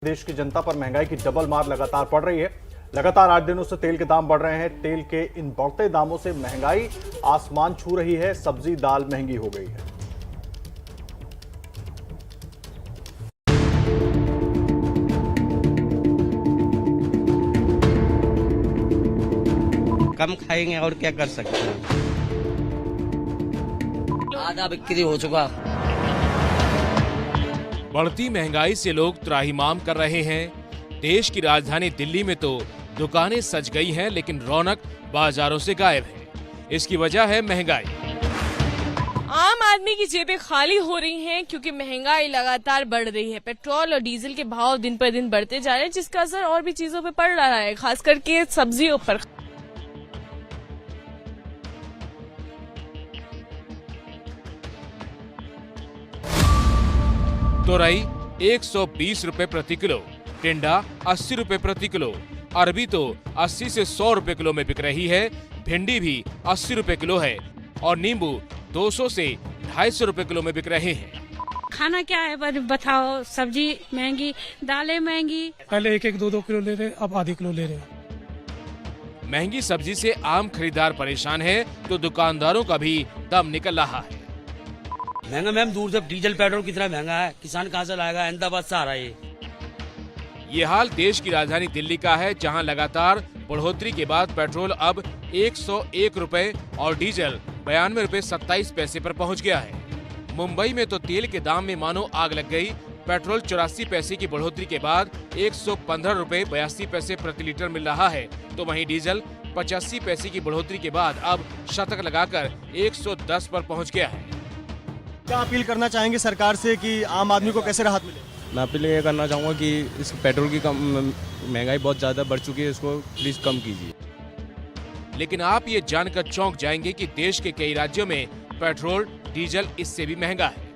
देश की जनता पर महंगाई की डबल मार लगातार पड़ रही है। लगातार 8 दिनों से तेल के दाम बढ़ रहे हैं। तेल के इन बढ़ते दामों से महंगाई आसमान छू रही है। सब्जी दाल महंगी हो गई है। कम खाएंगे और क्या कर सकते हैं। आधा बिक्री हो चुका। बढ़ती महंगाई से लोग त्राहिमाम कर रहे हैं। देश की राजधानी दिल्ली में तो दुकानें सज गई हैं, लेकिन रौनक बाजारों से गायब है। इसकी वजह है महंगाई। आम आदमी की जेबें खाली हो रही हैं क्योंकि महंगाई लगातार बढ़ रही है। पेट्रोल और डीजल के भाव दिन पर दिन बढ़ते जा रहे हैं, जिसका असर और भी चीजों पर पड़ रहा है, खास करके सब्जियों पर। तोरई 120 रुपए प्रति किलो, टिंडा 80 रुपए प्रति किलो, अरबी तो 80 से 100 रुपए किलो में बिक रही है। भिंडी भी 80 रुपए किलो है और नींबू 200 से 250 रुपए किलो में बिक रहे हैं। खाना क्या है बताओ। सब्जी महंगी, दालें महंगी। पहले 1-1, 2-2 किलो ले रहे, अब आधी किलो ले रहे हैं। महंगी सब्जी से आम खरीदार परेशान है तो दुकानदारों का भी दम निकल रहा है। महंगा मैम, दूर से डीजल पेट्रोल कितना महंगा है, किसान कहाँ से लाएगा। अहमदाबाद से आ रहा है ये हाल देश की राजधानी दिल्ली का है, जहां लगातार बढ़ोतरी के बाद पेट्रोल अब 101 रुपए और डीजल 92 रुपए 27 पैसे पर पहुंच गया है। मुंबई में तो तेल के दाम में मानो आग लग गई। पेट्रोल 84 पैसे की बढ़ोतरी के बाद 115 रुपए 82 पैसे प्रति लीटर मिल रहा है, तो वहीं डीजल 85 पैसे की बढ़ोतरी के बाद अब शतक लगाकर 110 पर पहुँच गया है। क्या अपील करना चाहेंगे सरकार से कि आम आदमी को कैसे राहत मिले? मैं अपील ये करना चाहूँगा कि इस पेट्रोल की महंगाई बहुत ज़्यादा बढ़ चुकी है, इसको प्लीज़ कम कीजिए। लेकिन आप ये जानकर चौंक जाएंगे कि देश के कई राज्यों में पेट्रोल डीजल इससे भी महंगा है।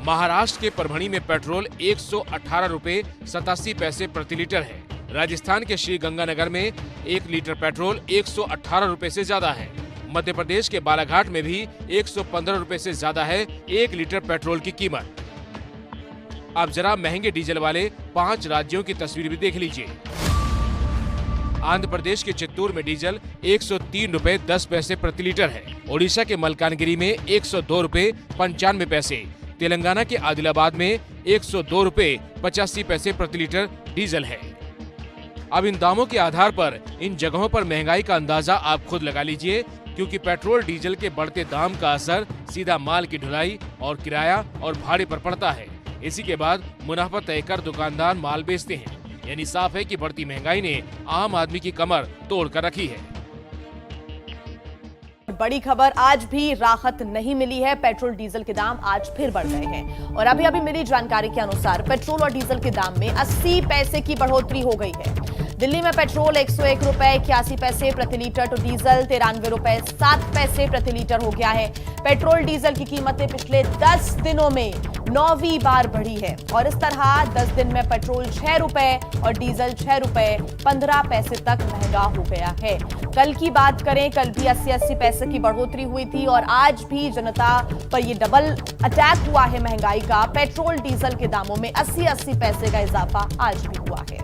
महाराष्ट्र के परभणी में पेट्रोल 118 रुपए 87 पैसे प्रति लीटर है। राजस्थान के श्री गंगानगर में 1 लीटर पेट्रोल 118 रुपए से ज्यादा है। मध्य प्रदेश के बालाघाट में भी 115 रुपए से ज्यादा है 1 लीटर पेट्रोल की कीमत। अब जरा महंगे डीजल वाले 5 राज्यों की तस्वीर भी देख लीजिए। आंध्र प्रदेश के चित्तूर में डीजल 103 रुपए 10 पैसे प्रति लीटर है। ओडिशा के मलकानगिरी में 102 रुपए 95 पैसे, तेलंगाना के आदिलाबाद में 102 रुपए 85 पैसे प्रति लीटर डीजल है। अब इन दामों के आधार पर इन जगहों पर महंगाई का अंदाजा आप खुद लगा लीजिए, क्योंकि पेट्रोल डीजल के बढ़ते दाम का असर सीधा माल की ढुलाई और किराया और भाड़े पर पड़ता है। इसी के बाद मुनाफा तय कर दुकानदार माल बेचते हैं। यानी साफ है कि बढ़ती महंगाई ने आम आदमी की कमर तोड़ कर रखी है। बड़ी खबर, आज भी राहत नहीं मिली है। पेट्रोल डीजल के दाम आज फिर बढ़ गए हैं और अभी मिली जानकारी के अनुसार पेट्रोल और डीजल के दाम में 80 पैसे की बढ़ोतरी हो गई है। दिल्ली में पेट्रोल 101 रुपए 81 पैसे प्रति लीटर तो डीजल 93 रुपए 7 पैसे प्रति लीटर हो गया है। पेट्रोल डीजल की कीमतें पिछले 10 दिनों में 9वीं बार बढ़ी है और इस तरह 10 दिन में पेट्रोल 6 रुपए और डीजल 6 रुपए 15 पैसे तक महंगा हो गया है। कल की बात करें, कल भी 80-80 पैसे की बढ़ोतरी हुई थी और आज भी जनता पर ये डबल अटैक हुआ है महंगाई का। पेट्रोल डीजल के दामों में 80-80 पैसे का इजाफा आज भी हुआ है।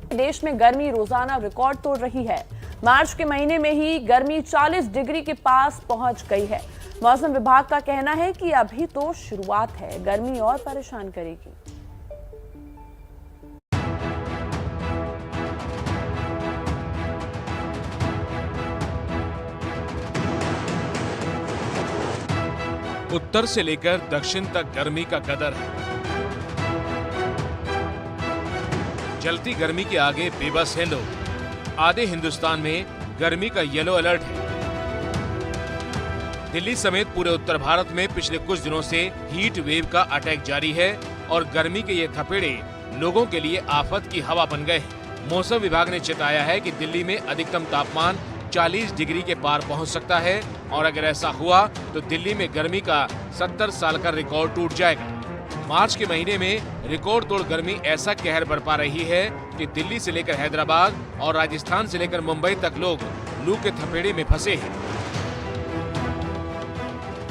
देश में गर्मी रोजाना रिकॉर्ड तोड़ रही है। मार्च के महीने में ही गर्मी 40 डिग्री के पास पहुंच गई है। मौसम विभाग का कहना है कि अभी तो शुरुआत है, गर्मी और परेशान करेगी। उत्तर से लेकर दक्षिण तक गर्मी का कदर है। जलती गर्मी के आगे बेबस हैं लोग। आधे हिंदुस्तान में गर्मी का येलो अलर्ट है। दिल्ली समेत पूरे उत्तर भारत में पिछले कुछ दिनों से हीट वेव का अटैक जारी है और गर्मी के ये थपेड़े लोगों के लिए आफत की हवा बन गए हैं। मौसम विभाग ने चेताया है कि दिल्ली में अधिकतम तापमान 40 डिग्री के पार पहुंच सकता है और अगर ऐसा हुआ तो दिल्ली में गर्मी का 70 साल का रिकॉर्ड टूट जाएगा। मार्च के महीने में रिकॉर्ड तोड़ गर्मी ऐसा कहर बरपा रही है कि दिल्ली से लेकर हैदराबाद और राजस्थान से लेकर मुंबई तक लोग लू के थपेड़े में फंसे हैं।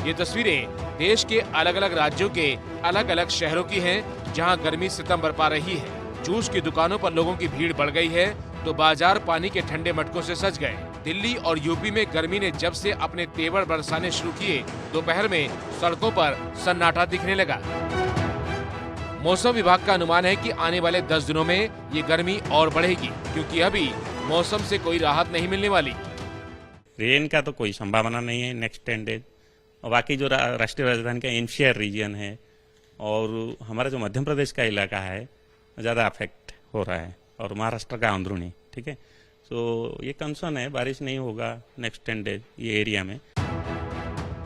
ये तस्वीरें देश के अलग अलग राज्यों के अलग अलग शहरों की हैं, जहां गर्मी सितम बरपा रही है। जूस की दुकानों पर लोगों की भीड़ बढ़ गई है तो बाजार पानी के ठंडे मटकों से सज गए। दिल्ली और यूपी में गर्मी ने जब से अपने तेवर बरसाने शुरू किए, दोपहर में सड़कों पर सन्नाटा दिखने लगा। मौसम विभाग का अनुमान है कि आने वाले 10 दिनों में ये गर्मी और बढ़ेगी, क्योंकि अभी मौसम से कोई राहत नहीं मिलने वाली। रेन का तो कोई संभावना नहीं है नेक्स्ट 10 डेज। और बाकी जो राष्ट्रीय राजधानी का एनसीआर रीजन है और हमारा जो मध्य प्रदेश का इलाका है ज़्यादा अफेक्ट हो रहा है, और महाराष्ट्र का अंदरूनी, ठीक है। तो ये कंसर्न है, बारिश नहीं होगा नेक्स्ट 10 डेज ये एरिया में।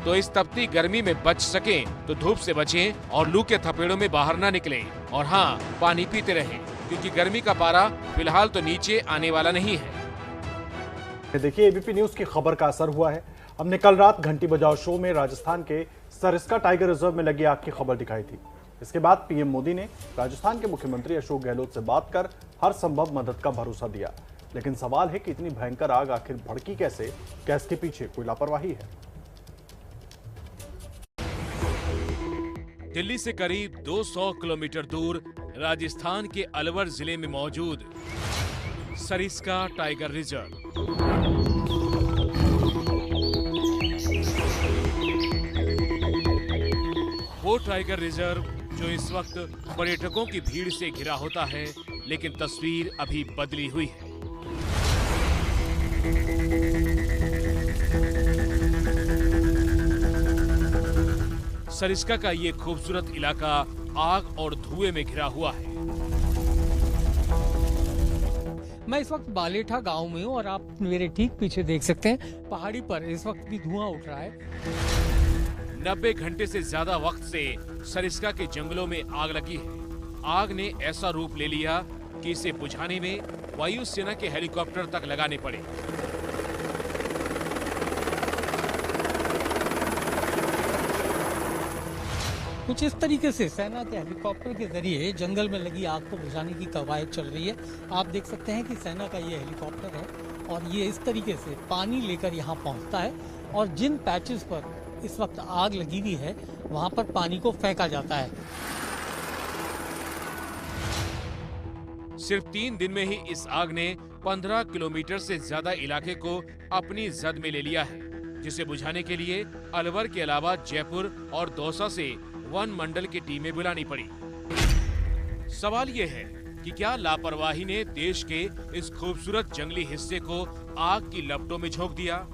तो इस तपती गर्मी में बच सकें तो धूप से बचें और लू के थपेड़ों में बाहर ना निकलें। और हाँ, पानी पीते रहें, क्योंकि गर्मी का पारा फिलहाल तो नीचे आने वाला नहीं है। देखिए, एबीपी न्यूज की खबर का असर हुआ है। हमने कल रात घंटी बजाओ शो में राजस्थान के सरिस्का टाइगर रिजर्व में लगी आग की खबर दिखाई थी। इसके बाद पीएम मोदी ने राजस्थान के मुख्यमंत्री अशोक गहलोत से बात कर हर संभव मदद का भरोसा दिया। लेकिन सवाल है कि इतनी भयंकर आग आखिर भड़की कैसे? क्या इसके पीछे कोई लापरवाही है? दिल्ली से करीब 200 किलोमीटर दूर राजस्थान के अलवर जिले में मौजूद सरिस्का टाइगर रिजर्व। वो टाइगर रिजर्व जो इस वक्त पर्यटकों की भीड़ से घिरा होता है, लेकिन तस्वीर अभी बदली हुई है। सरिस्का का ये खूबसूरत इलाका आग और धुएं में घिरा हुआ है। मैं इस वक्त बालेठा गांव में हूं और आप मेरे ठीक पीछे देख सकते हैं पहाड़ी पर इस वक्त भी धुआं उठ रहा है। 90 घंटे से ज्यादा वक्त से सरिस्का के जंगलों में आग लगी है। आग ने ऐसा रूप ले लिया कि इसे बुझाने में वायुसेना के हेलीकॉप्टर तक लगाने पड़े। कुछ इस तरीके से सेना के हेलीकॉप्टर के जरिए जंगल में लगी आग को बुझाने की कवायद चल रही है। आप देख सकते हैं कि सेना का ये हेलीकॉप्टर है और ये इस तरीके से पानी लेकर यहाँ पहुँचता है और जिन पैचेस पर इस वक्त आग लगी हुई है वहाँ पर पानी को फेंका जाता है। सिर्फ 3 दिन में ही इस आग ने 15 किलोमीटर से ज्यादा इलाके को अपनी जद में ले लिया है, जिसे बुझाने के लिए अलवर के अलावा जयपुर और दौसा से वन मंडल की टीमें बुलानी पड़ी। सवाल ये है कि क्या लापरवाही ने देश के इस खूबसूरत जंगली हिस्से को आग की लपटों में झोंक दिया?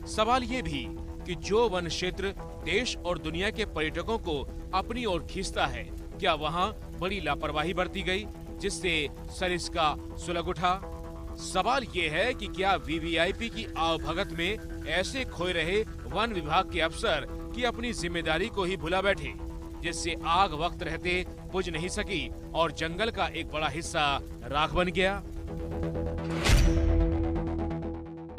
सवाल ये भी कि जो वन क्षेत्र देश और दुनिया के पर्यटकों को अपनी ओर खींचता है, क्या वहाँ बड़ी लापरवाही बरती गई जिससे सरिस्का सुलग उठा? सवाल ये है कि क्या वीवीआईपी की आवभगत में ऐसे खोए रहे वन विभाग के अफसर कि अपनी जिम्मेदारी को ही भुला बैठे, जिससे आग वक्त रहते बुझ नहीं सकी और जंगल का एक बड़ा हिस्सा राख बन गया?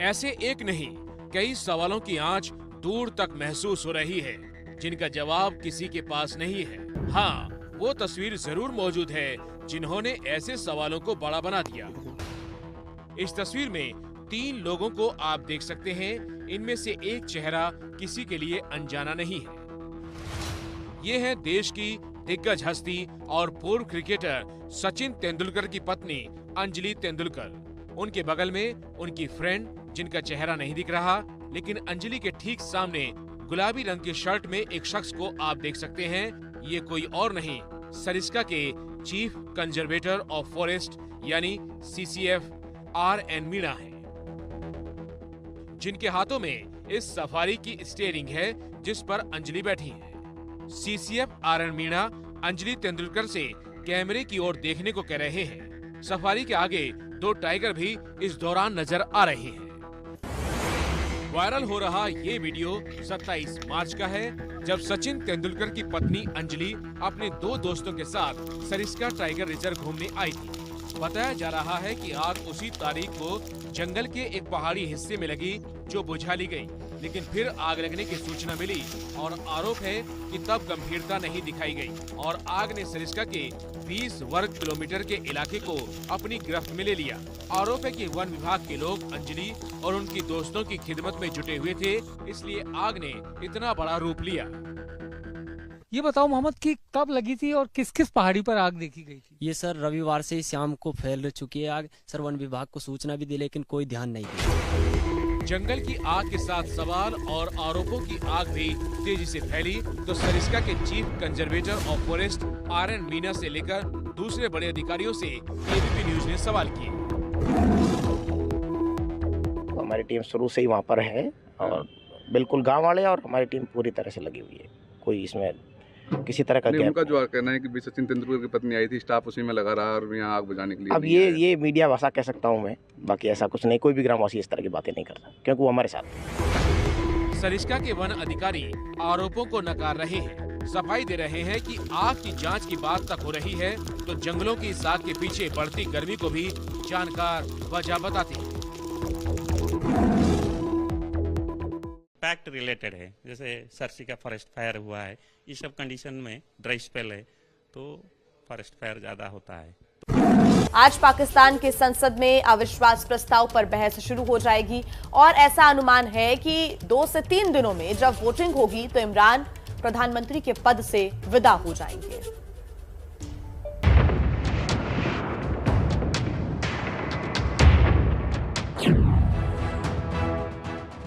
ऐसे एक नहीं, कई सवालों की आंच दूर तक महसूस हो रही है, जिनका जवाब किसी के पास नहीं है। हाँ, वो तस्वीर जरूर मौजूद है जिन्होंने ऐसे सवालों को बड़ा बना दिया। इस तस्वीर में 3 लोगों को आप देख सकते हैं। इनमें से एक चेहरा किसी के लिए अनजाना नहीं है। ये है देश की दिग्गज हस्ती और पूर्व क्रिकेटर सचिन तेंदुलकर की पत्नी अंजलि तेंदुलकर। उनके बगल में उनकी फ्रेंड, जिनका चेहरा नहीं दिख रहा, लेकिन अंजलि के ठीक सामने गुलाबी रंग की शर्ट में एक शख्स को आप देख सकते हैं। ये कोई और नहीं, सरिस्का के चीफ कंजर्वेटर ऑफ फॉरेस्ट यानी CCF RN मीणा है, जिनके हाथों में इस सफारी की स्टीयरिंग है जिस पर अंजलि बैठी है। CCF RN मीणा अंजलि तेंदुलकर से कैमरे की ओर देखने को कह रहे हैं। सफारी के आगे 2 टाइगर भी इस दौरान नजर आ रहे हैं। वायरल हो रहा ये वीडियो 27 मार्च का है, जब सचिन तेंदुलकर की पत्नी अंजलि अपने 2 दोस्तों के साथ सरिस्का टाइगर रिजर्व घूमने आई थी। बताया जा रहा है कि आग उसी तारीख को जंगल के एक पहाड़ी हिस्से में लगी जो बुझा ली गई, लेकिन फिर आग लगने की सूचना मिली और आरोप है कि तब गंभीरता नहीं दिखाई गई और आग ने सरिस्का के 20 वर्ग किलोमीटर के इलाके को अपनी गिरफ्त में ले लिया। आरोप है कि वन विभाग के लोग अंजलि और उनकी दोस्तों की खिदमत में जुटे हुए थे, इसलिए आग ने इतना बड़ा रूप लिया। ये बताओ मोहम्मद कि कब लगी थी और किस किस पहाड़ी पर आग देखी गई थी? ये सर रविवार से ही शाम को फैल चुकी है आग। सर वन विभाग को सूचना भी दी लेकिन कोई ध्यान नहीं दिया। जंगल की आग के साथ सवाल और आरोपों की आग भी तेजी से फैली तो सरिस्का के chief conservator of forest RN Meena से लेकर दूसरे बड़े अधिकारियों से ABP न्यूज ने सवाल किए। हमारी टीम शुरू से ही वहाँ पर है और बिल्कुल गांव वाले और हमारी टीम पूरी तरह से लगी हुई है। कोई इसमें किसी तरह का उनका जो कहना है कि सचिन तेंदुलकर की पत्नी आई थी, स्टाफ उसी में लगा रहा और यहाँ आग बुझाने के लिए। अब ये मीडिया भाषा कह सकता हूँ मैं, बाकी ऐसा कुछ नहीं। कोई भी ग्रामवासी इस तरह की बातें नहीं करता क्योंकि वो हमारे साथ। सरिस्का के वन अधिकारी आरोपों को नकार रहे हैं, सफाई दे रहे हैं कि आग की जांच की बात तक हो रही है तो जंगलों की इस आग के पीछे बढ़ती गर्मी को भी जानकार वजह बताते हैं। फैक्ट रिलेटेड है, जैसे सरसी का फॉरेस्ट फायर हुआ है, ये सब कंडीशन में ड्राई स्पेल है तो फॉरेस्ट फायर ज्यादा होता है। आज पाकिस्तान के संसद में अविश्वास प्रस्ताव पर बहस शुरू हो जाएगी और ऐसा अनुमान है कि 2 से 3 दिनों में जब वोटिंग होगी तो इमरान प्रधानमंत्री के पद से विदा हो जाएंगे।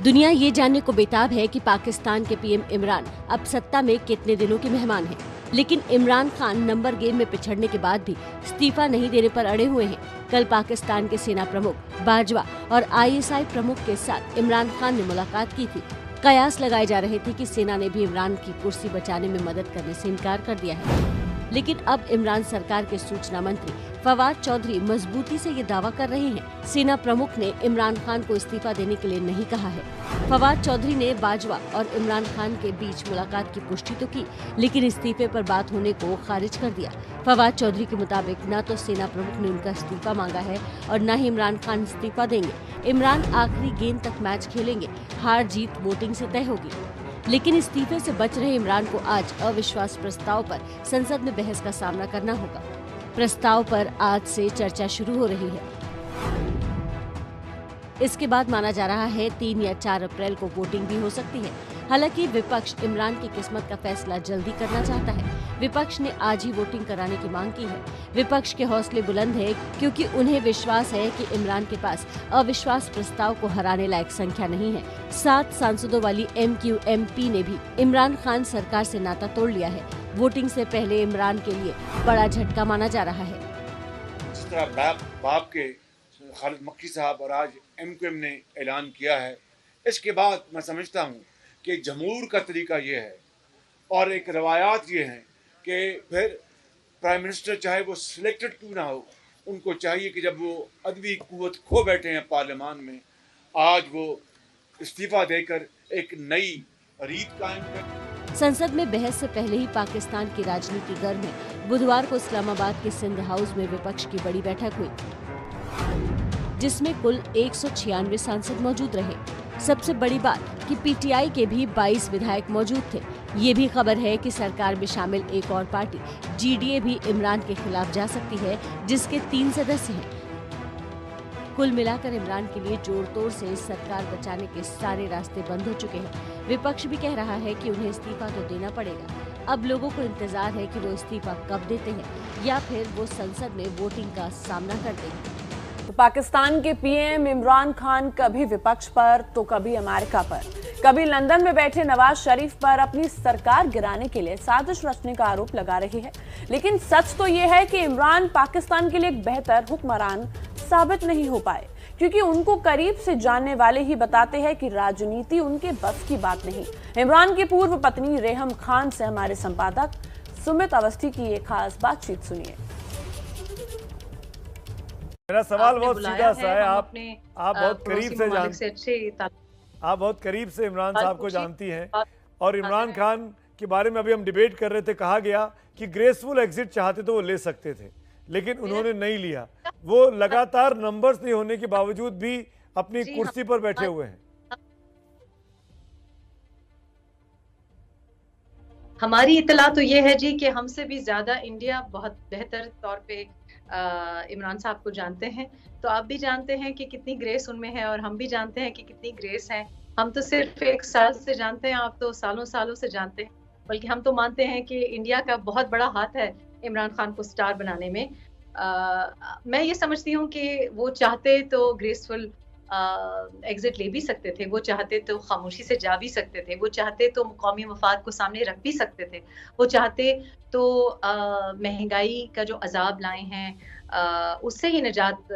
दुनिया ये जानने को बेताब है कि पाकिस्तान के पीएम इमरान अब सत्ता में कितने दिनों के मेहमान हैं। लेकिन इमरान खान नंबर गेम में पिछड़ने के बाद भी इस्तीफा नहीं देने पर अड़े हुए हैं। कल पाकिस्तान के सेना प्रमुख बाजवा और ISI प्रमुख के साथ इमरान खान ने मुलाकात की थी। कयास लगाए जा रहे थे कि सेना ने भी इमरान की कुर्सी बचाने में मदद करने से इनकार कर दिया है। लेकिन अब इमरान सरकार के सूचना मंत्री फवाद चौधरी मजबूती से ये दावा कर रहे हैं सेना प्रमुख ने इमरान खान को इस्तीफा देने के लिए नहीं कहा है। फवाद चौधरी ने बाजवा और इमरान खान के बीच मुलाकात की पुष्टि तो की लेकिन इस्तीफे पर बात होने को खारिज कर दिया। फवाद चौधरी के मुताबिक न तो सेना प्रमुख ने उनका इस्तीफा मांगा है और न ही इमरान खान इस्तीफा देंगे। इमरान आखिरी गेंद तक मैच खेलेंगे, हार जीत वोटिंग से तय होगी। लेकिन इस्तीफे से बच रहे इमरान को आज अविश्वास प्रस्ताव पर संसद में बहस का सामना करना होगा। प्रस्ताव पर आज से चर्चा शुरू हो रही है। इसके बाद माना जा रहा है 3 या 4 अप्रैल को वोटिंग भी हो सकती है। हालांकि विपक्ष इमरान की किस्मत का फैसला जल्दी करना चाहता है। विपक्ष ने आज ही वोटिंग कराने की मांग की है। विपक्ष के हौसले बुलंद है क्योंकि उन्हें विश्वास है कि इमरान के पास अविश्वास प्रस्ताव को हराने लायक संख्या नहीं है। 7 सांसदों वाली MQMP ने भी इमरान खान सरकार से नाता तोड़ लिया है। वोटिंग से पहले इमरान के लिए बड़ा झटका माना जा रहा है। जिस तरह बाप के खालिद मक्की साहब और आज MQM ने ऐलान किया है, इसके बाद मैं समझता हूँ कि जमहूर का तरीका ये है और एक रवायात ये हैं कि फिर प्राइम मिनिस्टर चाहे वो सिलेक्टेड क्यों ना हो, उनको चाहिए कि जब वो अदबी कुव्वत खो बैठे हैं पार्लियामान में, आज वो इस्तीफा देकर एक नई रीत कायम कर। संसद में बहस से पहले ही पाकिस्तान की राजनीति गर्म है। बुधवार को इस्लामाबाद के सिंध हाउस में विपक्ष की बड़ी बैठक हुई जिसमें कुल 196 सांसद मौजूद रहे। सबसे बड़ी बात कि PTI के भी 22 विधायक मौजूद थे। ये भी खबर है कि सरकार में शामिल एक और पार्टी GDA भी इमरान के खिलाफ जा सकती है जिसके 3 सदस्य हैं। कुल मिलाकर इमरान के लिए जोर तोड़ से सरकार बचाने के सारे रास्ते बंद हो चुके हैं। विपक्ष भी कह रहा है कि उन्हें इस्तीफा तो देना पड़ेगा। अब लोगों को इंतजार है कि वो इस्तीफा कब देते हैं या फिर वो संसद में वोटिंग का सामना करते हैं। तो पाकिस्तान के PM इमरान खान कभी विपक्ष पर तो कभी अमेरिका पर, कभी लंदन में बैठे नवाज शरीफ पर अपनी सरकार गिराने के लिए साजिश रचने का आरोप लगा रही है। लेकिन सच तो ये है कि इमरान पाकिस्तान के लिए एक बेहतर हुक्मरान साबित नहीं हो पाए क्योंकि उनको करीब से जानने वाले ही बताते हैं कि राजनीति उनके बस की बात नहीं। इमरान की पूर्व पत्नी रेहम खान से हमारे संपादक सुमित अवस्थी की एक खास बातचीत सुनिए। मेरा सवाल बहुत सीधा सा है। आप बहुत करीब से आप बहुत करीब से इमरान साहब को जानती हैं और इमरान खान के बारे में अभी हम डिबेट कर रहे थे। कहा गया कि ग्रेसफुल एग्जिट चाहते तो वो ले सकते थे लेकिन उन्होंने नहीं लिया। वो लगातार नंबर्स नहीं होने के बावजूद भी अपनी कुर्सी पर बैठे हुए हैं। हमारी इतला तो ये है जी कि हमसे भी ज्यादा इंडिया बहुत बेहतर तौर पे इमरान साहब को जानते हैं। तो आप भी जानते हैं कि कितनी ग्रेस उनमें है और हम भी जानते हैं कि कितनी ग्रेस है। हम तो सिर्फ 1 साल से जानते हैं, आप तो सालों सालों से जानते हैं। बल्कि हम तो मानते हैं कि इंडिया का बहुत बड़ा हाथ है इमरान खान को स्टार बनाने में। मैं ये समझती हूँ कि वो चाहते तो ग्रेसफुल एग्जिट ले भी सकते थे, वो चाहते तो खामोशी से जा भी सकते थे, वो चाहते तो कौमी मफाद को सामने रख भी सकते थे, वो चाहते तो महंगाई का जो अजाब लाए हैं उससे ही निजात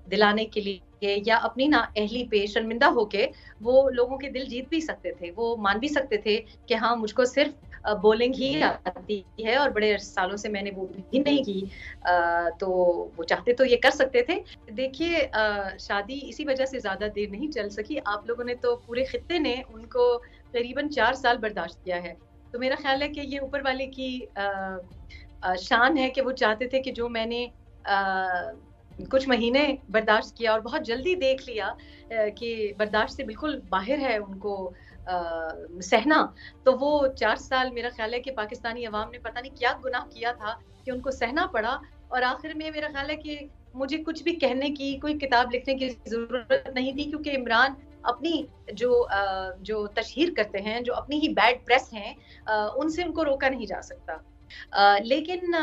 दिलाने के लिए या अपनी ना अहली पे शर्मिंदा होके वो लोगों के दिल जीत भी सकते थे। वो मान भी सकते थे कि हाँ, मुझको सिर्फ बॉलिंग ही आती है और बड़े सालों से मैंने वो भी नहीं की, तो वो चाहते तो ये कर सकते थे। देखिए, शादी इसी वजह से ज्यादा देर नहीं चल सकी। आप लोगों ने तो, पूरे खित्ते ने उनको करीबन 4 साल बर्दाश्त किया है। तो मेरा ख्याल है कि ये ऊपर वाले की शान है कि वो चाहते थे कि जो मैंने कुछ महीने बर्दाश्त किया और बहुत जल्दी देख लिया कि बर्दाश्त से बिल्कुल बाहर है उनको सहना, तो वो 4 साल मेरा ख्याल है कि पाकिस्तानी अवाम ने पता नहीं क्या गुनाह किया था कि उनको सहना पड़ा। और आखिर में मेरा ख्याल है कि मुझे कुछ भी कहने की, कोई किताब लिखने की जरूरत नहीं थी, क्योंकि इमरान अपनी जो तशहीर करते हैं, जो अपनी ही बैड प्रेस हैं, उनसे उनको रोका नहीं जा सकता। लेकिन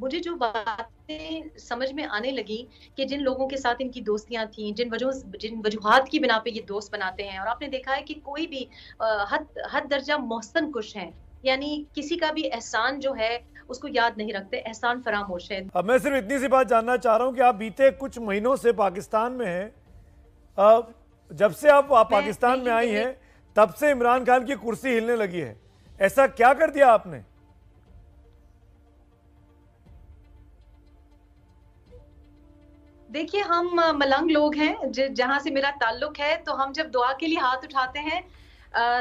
मुझे जो बातें समझ में आने लगी कि जिन लोगों के साथ इनकी दोस्तियां थी, जिन वजूहात की बिना पे ये दोस्त बनाते हैं, और आपने देखा है कि कोई भी हद दर्जा मोहसन कुश हैं, यानी किसी का भी एहसान जो है उसको याद नहीं रखते, एहसान फरामोश है। अब मैं सिर्फ इतनी सी बात जानना चाह रहा हूँ कि आप बीते कुछ महीनों से पाकिस्तान में हैं, जब से आप पाकिस्तान में आई हैं तब से इमरान खान की कुर्सी हिलने लगी है, ऐसा क्या कर दिया आपने? देखिए, हम मलंग लोग हैं, जहां से मेरा ताल्लुक है, तो हम जब दुआ के लिए हाथ उठाते हैं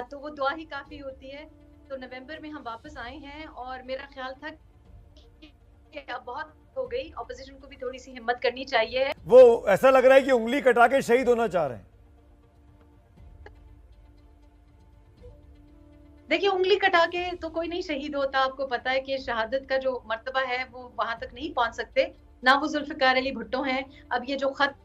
तो वो दुआ ही काफी होती है। तो नवंबर में हम वापस आए हैं और मेरा ख्याल था कि अब बहुत हो गई, ऑपोजिशन को भी थोड़ी सी हिम्मत करनी चाहिए। वो ऐसा लग रहा है कि उंगली कटा के शहीद होना चाह रहे हैं। देखिए, उंगली कटा के तो कोई नहीं शहीद होता। आपको पता है कि शहादत का जो मर्तबा है वो वहां तक नहीं पहुंच सकते, ना वो जुल्फिकार अली भुट्टो हैं। अब ये जो खत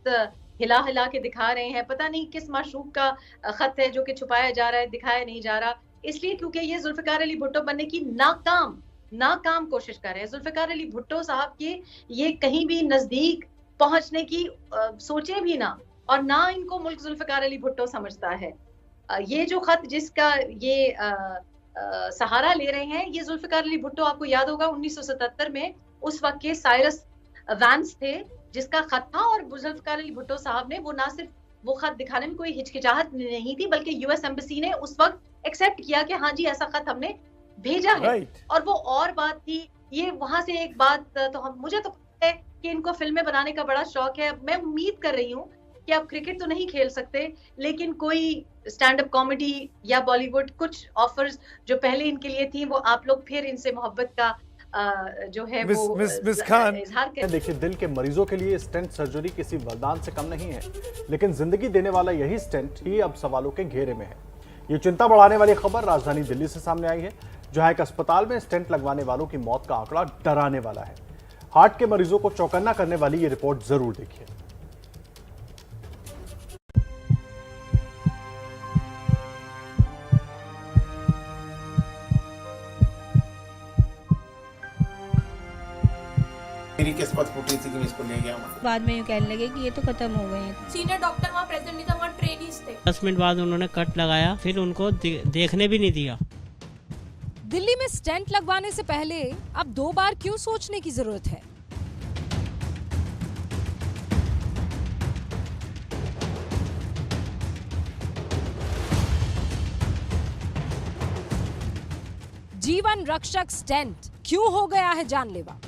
हिला हिला के दिखा रहे हैं, पता नहीं किस माशूक का खत है जो कि छुपाया जा रहा है, दिखाया नहीं जा रहा, इसलिए क्योंकि ये जुल्फिकार अली भुट्टो बनने की नाकाम कोशिश कर रहे हैं। जुल्फिकार अली भुट्टो साहब के ये कहीं भी नजदीक पहुंचने की सोचे भी ना, और ना इनको मुल्क जुल्फिकार अली भुट्टो समझता है। ये जो खत जिसका ये सहारा ले रहे हैं, ये जुल्फिकार अली भुट्टो, आपको याद होगा 1977 में उस वक्त के साइरस वैंस थे जिसका खत था, और जुल्फिकार अली भुट्टो साहब ने वो ना सिर्फ वो खत दिखाने में कोई हिचकिचाहट नहीं थी, बल्कि यूएस एम्बेसी ने उस वक्त एक्सेप्ट किया कि हाँ जी, ऐसा खत हमने भेजा है। और वो और बात थी, ये वहां से एक बात, तो मुझे तो पता है कि इनको फिल्में बनाने का बड़ा शौक है। मैं उम्मीद कर रही हूँ कि आप क्रिकेट तो नहीं खेल सकते, लेकिन कोई स्टैंड अप कॉमेडी या बॉलीवुड, कुछ ऑफर्स जो पहले इनके लिए थी, वो आप लोग फिर इनसे मोहब्बत का जो है वो मिस खान, इजहार कर। देखिए, दिल के मरीजों के लिए स्टेंट सर्जरी किसी वरदान से कम नहीं है, लेकिन जिंदगी देने वाला यही स्टेंट ही अब सवालों के घेरे में है। ये चिंता बढ़ाने वाली खबर राजधानी दिल्ली से सामने आई है, जहां एक अस्पताल में स्टेंट लगवाने वालों की मौत का आंकड़ा डराने वाला है। हार्ट के मरीजों को चौकन्ना करने वाली ये रिपोर्ट जरूर देखिए। मेरी किस्मत फूटी थी कि मैं इसको ले गया। बाद में यूँ कहने लगे कि ये तो खत्म हो गए हैं। सीनियर डॉक्टर वहाँ प्रेजेंट नहीं था, वहाँ ट्रेनीज थे। 10 मिनट बाद उन्होंने कट लगाया, फिर उनको देखने भी नहीं दिया। दिल्ली में स्टेंट लगवाने से पहले अब 2 बार क्यों सोचने की जरूरत है? जीवन रक्षक स्टेंट क्यों हो गया है जानलेवा?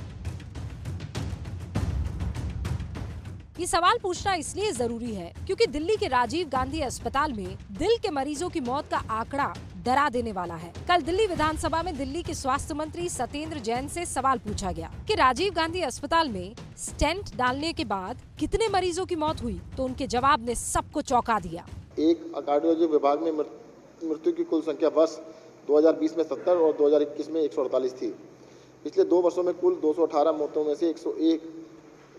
ये सवाल पूछना इसलिए जरूरी है क्योंकि दिल्ली के राजीव गांधी अस्पताल में दिल के मरीजों की मौत का आंकड़ा डरा देने वाला है। कल दिल्ली विधानसभा में दिल्ली के स्वास्थ्य मंत्री सत्येंद्र जैन से सवाल पूछा गया कि राजीव गांधी अस्पताल में स्टेंट डालने के बाद कितने मरीजों की मौत हुई, तो उनके जवाब ने सबको चौंका दिया। एक कार्डियोलॉजी विभाग में मृत्यु की कुल संख्या बस 2020 में 70 और 2021 में 148 थी। पिछले 2 वर्षों में कुल 218 मौतों में से 101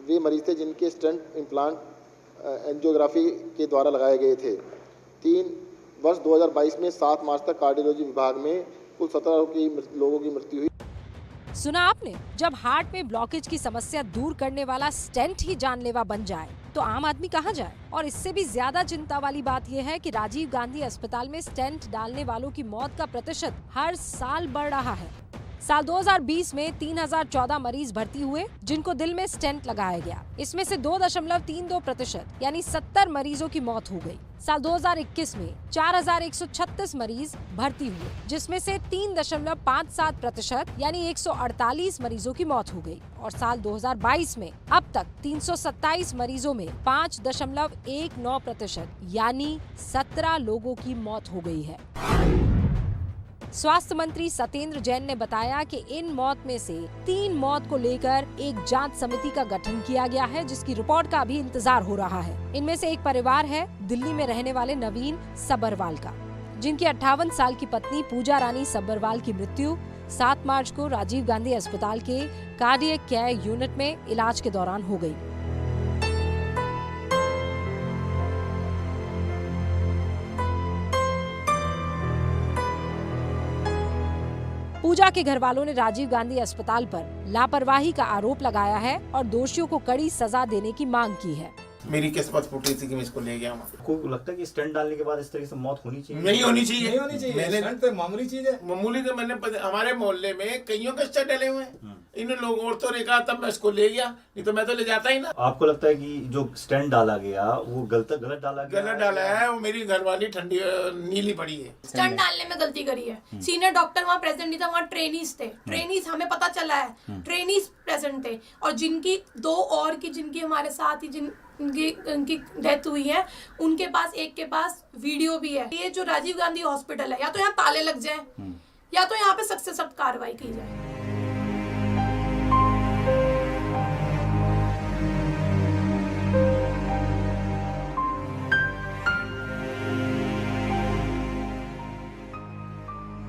वे मरीज थे जिनके स्टेंट इम्प्लांट एंजियोग्राफी के द्वारा लगाए गए थे। 3 वर्ष 2022 में 7 मार्च तक कार्डियोलॉजी विभाग में कुल 17 लोगों की मृत्यु हुई। सुना आपने, जब हार्ट में ब्लॉकेज की समस्या दूर करने वाला स्टेंट ही जानलेवा बन जाए तो आम आदमी कहाँ जाए। और इससे भी ज्यादा चिंता वाली बात यह है कि राजीव गांधी अस्पताल में स्टेंट डालने वालों की मौत का प्रतिशत हर साल बढ़ रहा है। साल 2020 में 3014 मरीज भर्ती हुए जिनको दिल में स्टेंट लगाया गया। इसमें से 2.32% यानी 70 मरीजों की मौत हो गई। साल 2021 में 4136 मरीज भर्ती हुए जिसमें से 3.57% यानी 148 मरीजों की मौत हो गई। और साल 2022 में अब तक 327 मरीजों में 5.19% यानी 17 लोगों की मौत हो गई है। स्वास्थ्य मंत्री सत्येंद्र जैन ने बताया कि इन मौत में से 3 मौत को लेकर एक जांच समिति का गठन किया गया है जिसकी रिपोर्ट का अभी इंतजार हो रहा है। इनमें से एक परिवार है दिल्ली में रहने वाले नवीन सब्बरवाल का, जिनकी 58 साल की पत्नी पूजा रानी सब्बरवाल की मृत्यु 7 मार्च को राजीव गांधी अस्पताल के कार्डियक केयर यूनिट में इलाज के दौरान हो गई। पूजा के घर वालों ने राजीव गांधी अस्पताल पर लापरवाही का आरोप लगाया है और दोषियों को कड़ी सजा देने की मांग की है। मेरी किस्मत फूटी थी कि मैं इसको ले गया हूँ। आपको लगता है कि स्टेंट डालने के बाद इस तरह से मौत होनी चाहिए? नहीं होनी चाहिए, नहीं होनी चाहिए। स्टेंट तो मामूली चीज है। मामूली तो हमारे मोहल्ले में कईयों के स्टेंट डले हुए हैं। इन लोगों औरतों ने कहा तब मैं इसको ले गया, नहीं तो मैं तो ले जाता ही ना। आपको लगता है कि जो स्टेंट डाला गया वो गलत डाला गया? गलत डाला है। वो मेरी घरवाली ठंडी नीली पड़ी है। स्टेंट डालने में गलती करी है। सीनियर डॉक्टर वहाँ प्रेजेंट नहीं था, वहाँ ट्रेनीज थे। ट्रेनीज हमें पता चला है ट्रेनीज प्रेजेंट थे। और जिनकी 2 और की जिनकी हमारे साथ ही उनकी डेथ हुई है, उनके पास एक के पास वीडियो भी है। ये जो राजीव गांधी हॉस्पिटल है, या तो यहाँ ताले लग जाए या तो यहाँ पे सख्त से सख्त कार्रवाई की जाए।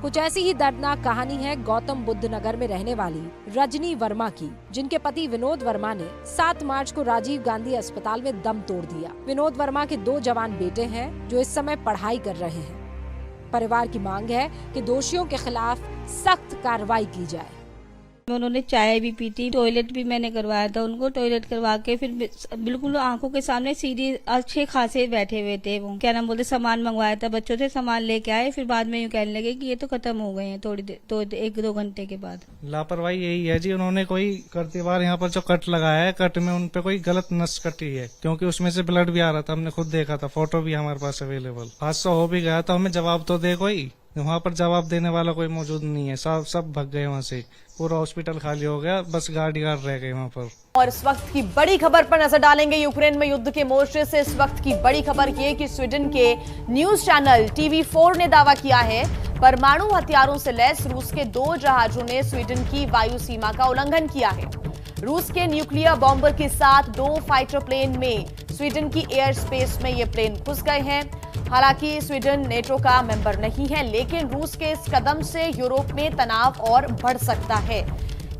कुछ ऐसी ही दर्दनाक कहानी है गौतम बुद्ध नगर में रहने वाली रजनी वर्मा की, जिनके पति विनोद वर्मा ने 7 मार्च को राजीव गांधी अस्पताल में दम तोड़ दिया। विनोद वर्मा के 2 जवान बेटे हैं जो इस समय पढ़ाई कर रहे हैं। परिवार की मांग है कि दोषियों के खिलाफ सख्त कार्रवाई की जाए। उन्होंने चाय भी पी थी, टॉयलेट भी मैंने करवाया था उनको। टॉयलेट करवा के फिर बिल्कुल आंखों के सामने सीधी अच्छे खासे बैठे हुए थे। वो क्या नाम बोलते, सामान मंगवाया था बच्चों से, सामान लेके आए, फिर बाद में यूँ कहने लगे कि ये तो खत्म हो गए हैं थोड़ी देर, तो 1-2 घंटे के बाद। लापरवाही यही है जी, उन्होंने कोई करते बार यहाँ पर जो कट लगाया है, कट में उनपे कोई गलत नस कटी है, क्योंकि उसमें से ब्लड भी आ रहा था। हमने खुद देखा था, फोटो भी हमारे पास अवेलेबल। हादसा हो भी गया तो हमें जवाब तो दे कोई, वहाँ पर जवाब देने वाला कोई मौजूद नहीं है। सब भाग गए वहाँ से, पूरा हॉस्पिटल खाली हो गया, बस गार्ड रह गए वहाँ पर। और इस वक्त की बड़ी खबर पर नजर डालेंगे। यूक्रेन में युद्ध के मोर्चे से इस वक्त की बड़ी खबर ये कि स्वीडन के न्यूज चैनल TV4 ने दावा किया है परमाणु हथियारों से लैस रूस के 2 जहाजों ने स्वीडन की वायु सीमा का उल्लंघन किया है। रूस के न्यूक्लियर बॉम्बर के साथ 2 फाइटर प्लेन में स्वीडन की एयर स्पेस में ये प्लेन घुस गए हैं। हालांकि स्वीडन नेटो का मेंबर नहीं है, लेकिन रूस के इस कदम से यूरोप में तनाव और बढ़ सकता है।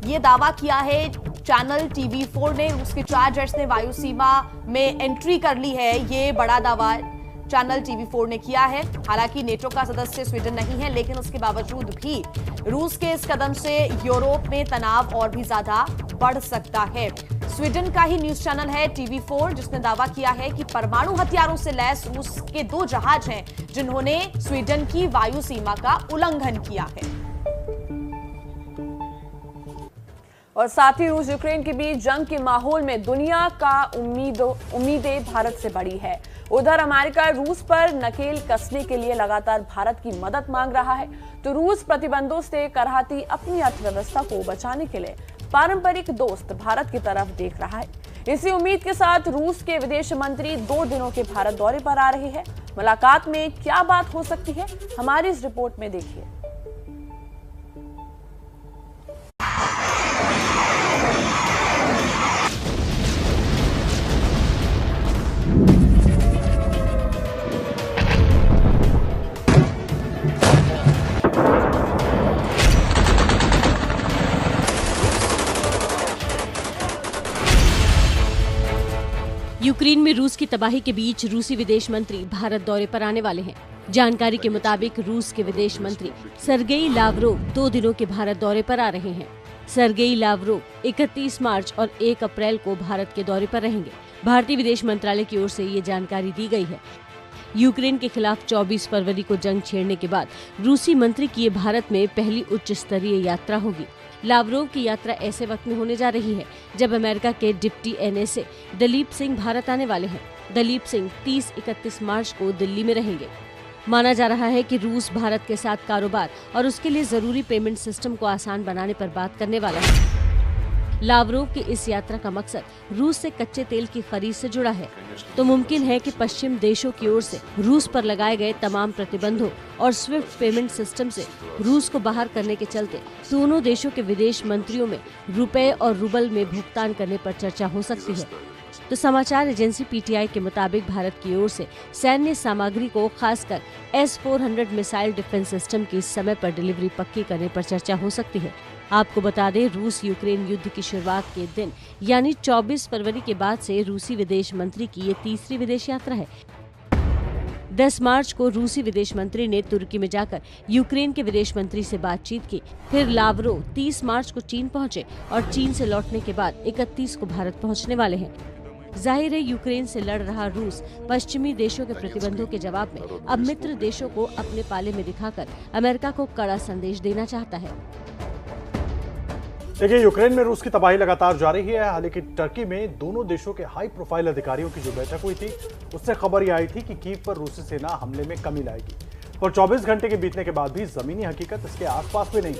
ये दावा किया है चैनल TV4 ने। रूस के 4 जेट्स ने वायु सीमा में एंट्री कर ली है। ये बड़ा दावा चैनल TV4 ने किया है। हालांकि नेटो का सदस्य स्वीडन नहीं है, लेकिन उसके बावजूद भी रूस के इस कदम से यूरोप में तनाव और भी ज्यादा बढ़ सकता है। स्वीडन का ही न्यूज चैनल है TV4 जिसने दावा किया है कि परमाणु हथियारों से लैस रूस के 2 जहाज हैं जिन्होंने स्वीडन की वायु सीमा का उल्लंघन किया है। और साथ ही रूस यूक्रेन के बीच जंग के माहौल में दुनिया का उम्मीदें भारत से बड़ी है। उधर अमेरिका रूस पर नकेल कसने के लिए लगातार भारत की मदद मांग रहा है, तो रूस प्रतिबंधों से कराहती अपनी अर्थव्यवस्था को बचाने के लिए पारंपरिक दोस्त भारत की तरफ देख रहा है। इसी उम्मीद के साथ रूस के विदेश मंत्री 2 दिनों के भारत दौरे पर आ रहे हैं। मुलाकात में क्या बात हो सकती है, हमारी इस रिपोर्ट में देखिए। यूक्रेन में रूस की तबाही के बीच रूसी विदेश मंत्री भारत दौरे पर आने वाले हैं। जानकारी के मुताबिक रूस के विदेश मंत्री सर्गेई लावरोव 2 दिनों के भारत दौरे पर आ रहे हैं। सर्गेई लावरोव 31 मार्च और 1 अप्रैल को भारत के दौरे पर रहेंगे। भारतीय विदेश मंत्रालय की ओर से ये जानकारी दी गई है। यूक्रेन के खिलाफ 24 फरवरी को जंग छेड़ने के बाद रूसी मंत्री की ये भारत में पहली उच्च स्तरीय यात्रा होगी। लावरोव की यात्रा ऐसे वक्त में होने जा रही है जब अमेरिका के डिप्टी NSA दलीप सिंह भारत आने वाले हैं। दलीप सिंह 30-31 मार्च को दिल्ली में रहेंगे। माना जा रहा है कि रूस भारत के साथ कारोबार और उसके लिए जरूरी पेमेंट सिस्टम को आसान बनाने पर बात करने वाला है। लावरोव की इस यात्रा का मकसद रूस से कच्चे तेल की खरीद से जुड़ा है, तो मुमकिन है कि पश्चिम देशों की ओर से रूस पर लगाए गए तमाम प्रतिबंधों और स्विफ्ट पेमेंट सिस्टम से रूस को बाहर करने के चलते दोनों देशों के विदेश मंत्रियों में रुपए और रूबल में भुगतान करने पर चर्चा हो सकती है। तो समाचार एजेंसी PTI के मुताबिक भारत की ओर से सैन्य सामग्री को खासकर S-400 मिसाइल डिफेंस सिस्टम की समय पर डिलीवरी पक्की करने पर चर्चा हो सकती है। आपको बता दें, रूस यूक्रेन युद्ध की शुरुआत के दिन यानी 24 फरवरी के बाद से रूसी विदेश मंत्री की ये तीसरी विदेश यात्रा है। 10 मार्च को रूसी विदेश मंत्री ने तुर्की में जाकर यूक्रेन के विदेश मंत्री से बातचीत की। फिर लावरोव 30 मार्च को चीन पहुंचे और चीन से लौटने के बाद 31 को भारत पहुंचने वाले हैं। जाहिर है, यूक्रेन से लड़ रहा रूस पश्चिमी देशों के प्रतिबंधों के जवाब में अब मित्र देशों को अपने पाले में दिखाकर अमेरिका को कड़ा संदेश देना चाहता है। देखिए, यूक्रेन में रूस की तबाही लगातार जारी है। हालांकि टर्की में दोनों देशों के हाई प्रोफाइल अधिकारियों की जो बैठक हुई थी, उससे खबर ये आई थी कि कीव पर रूसी सेना हमले में कमी लाएगी। पर 24 घंटे के बीतने के बाद भी जमीनी हकीकत इसके आसपास भी नहीं।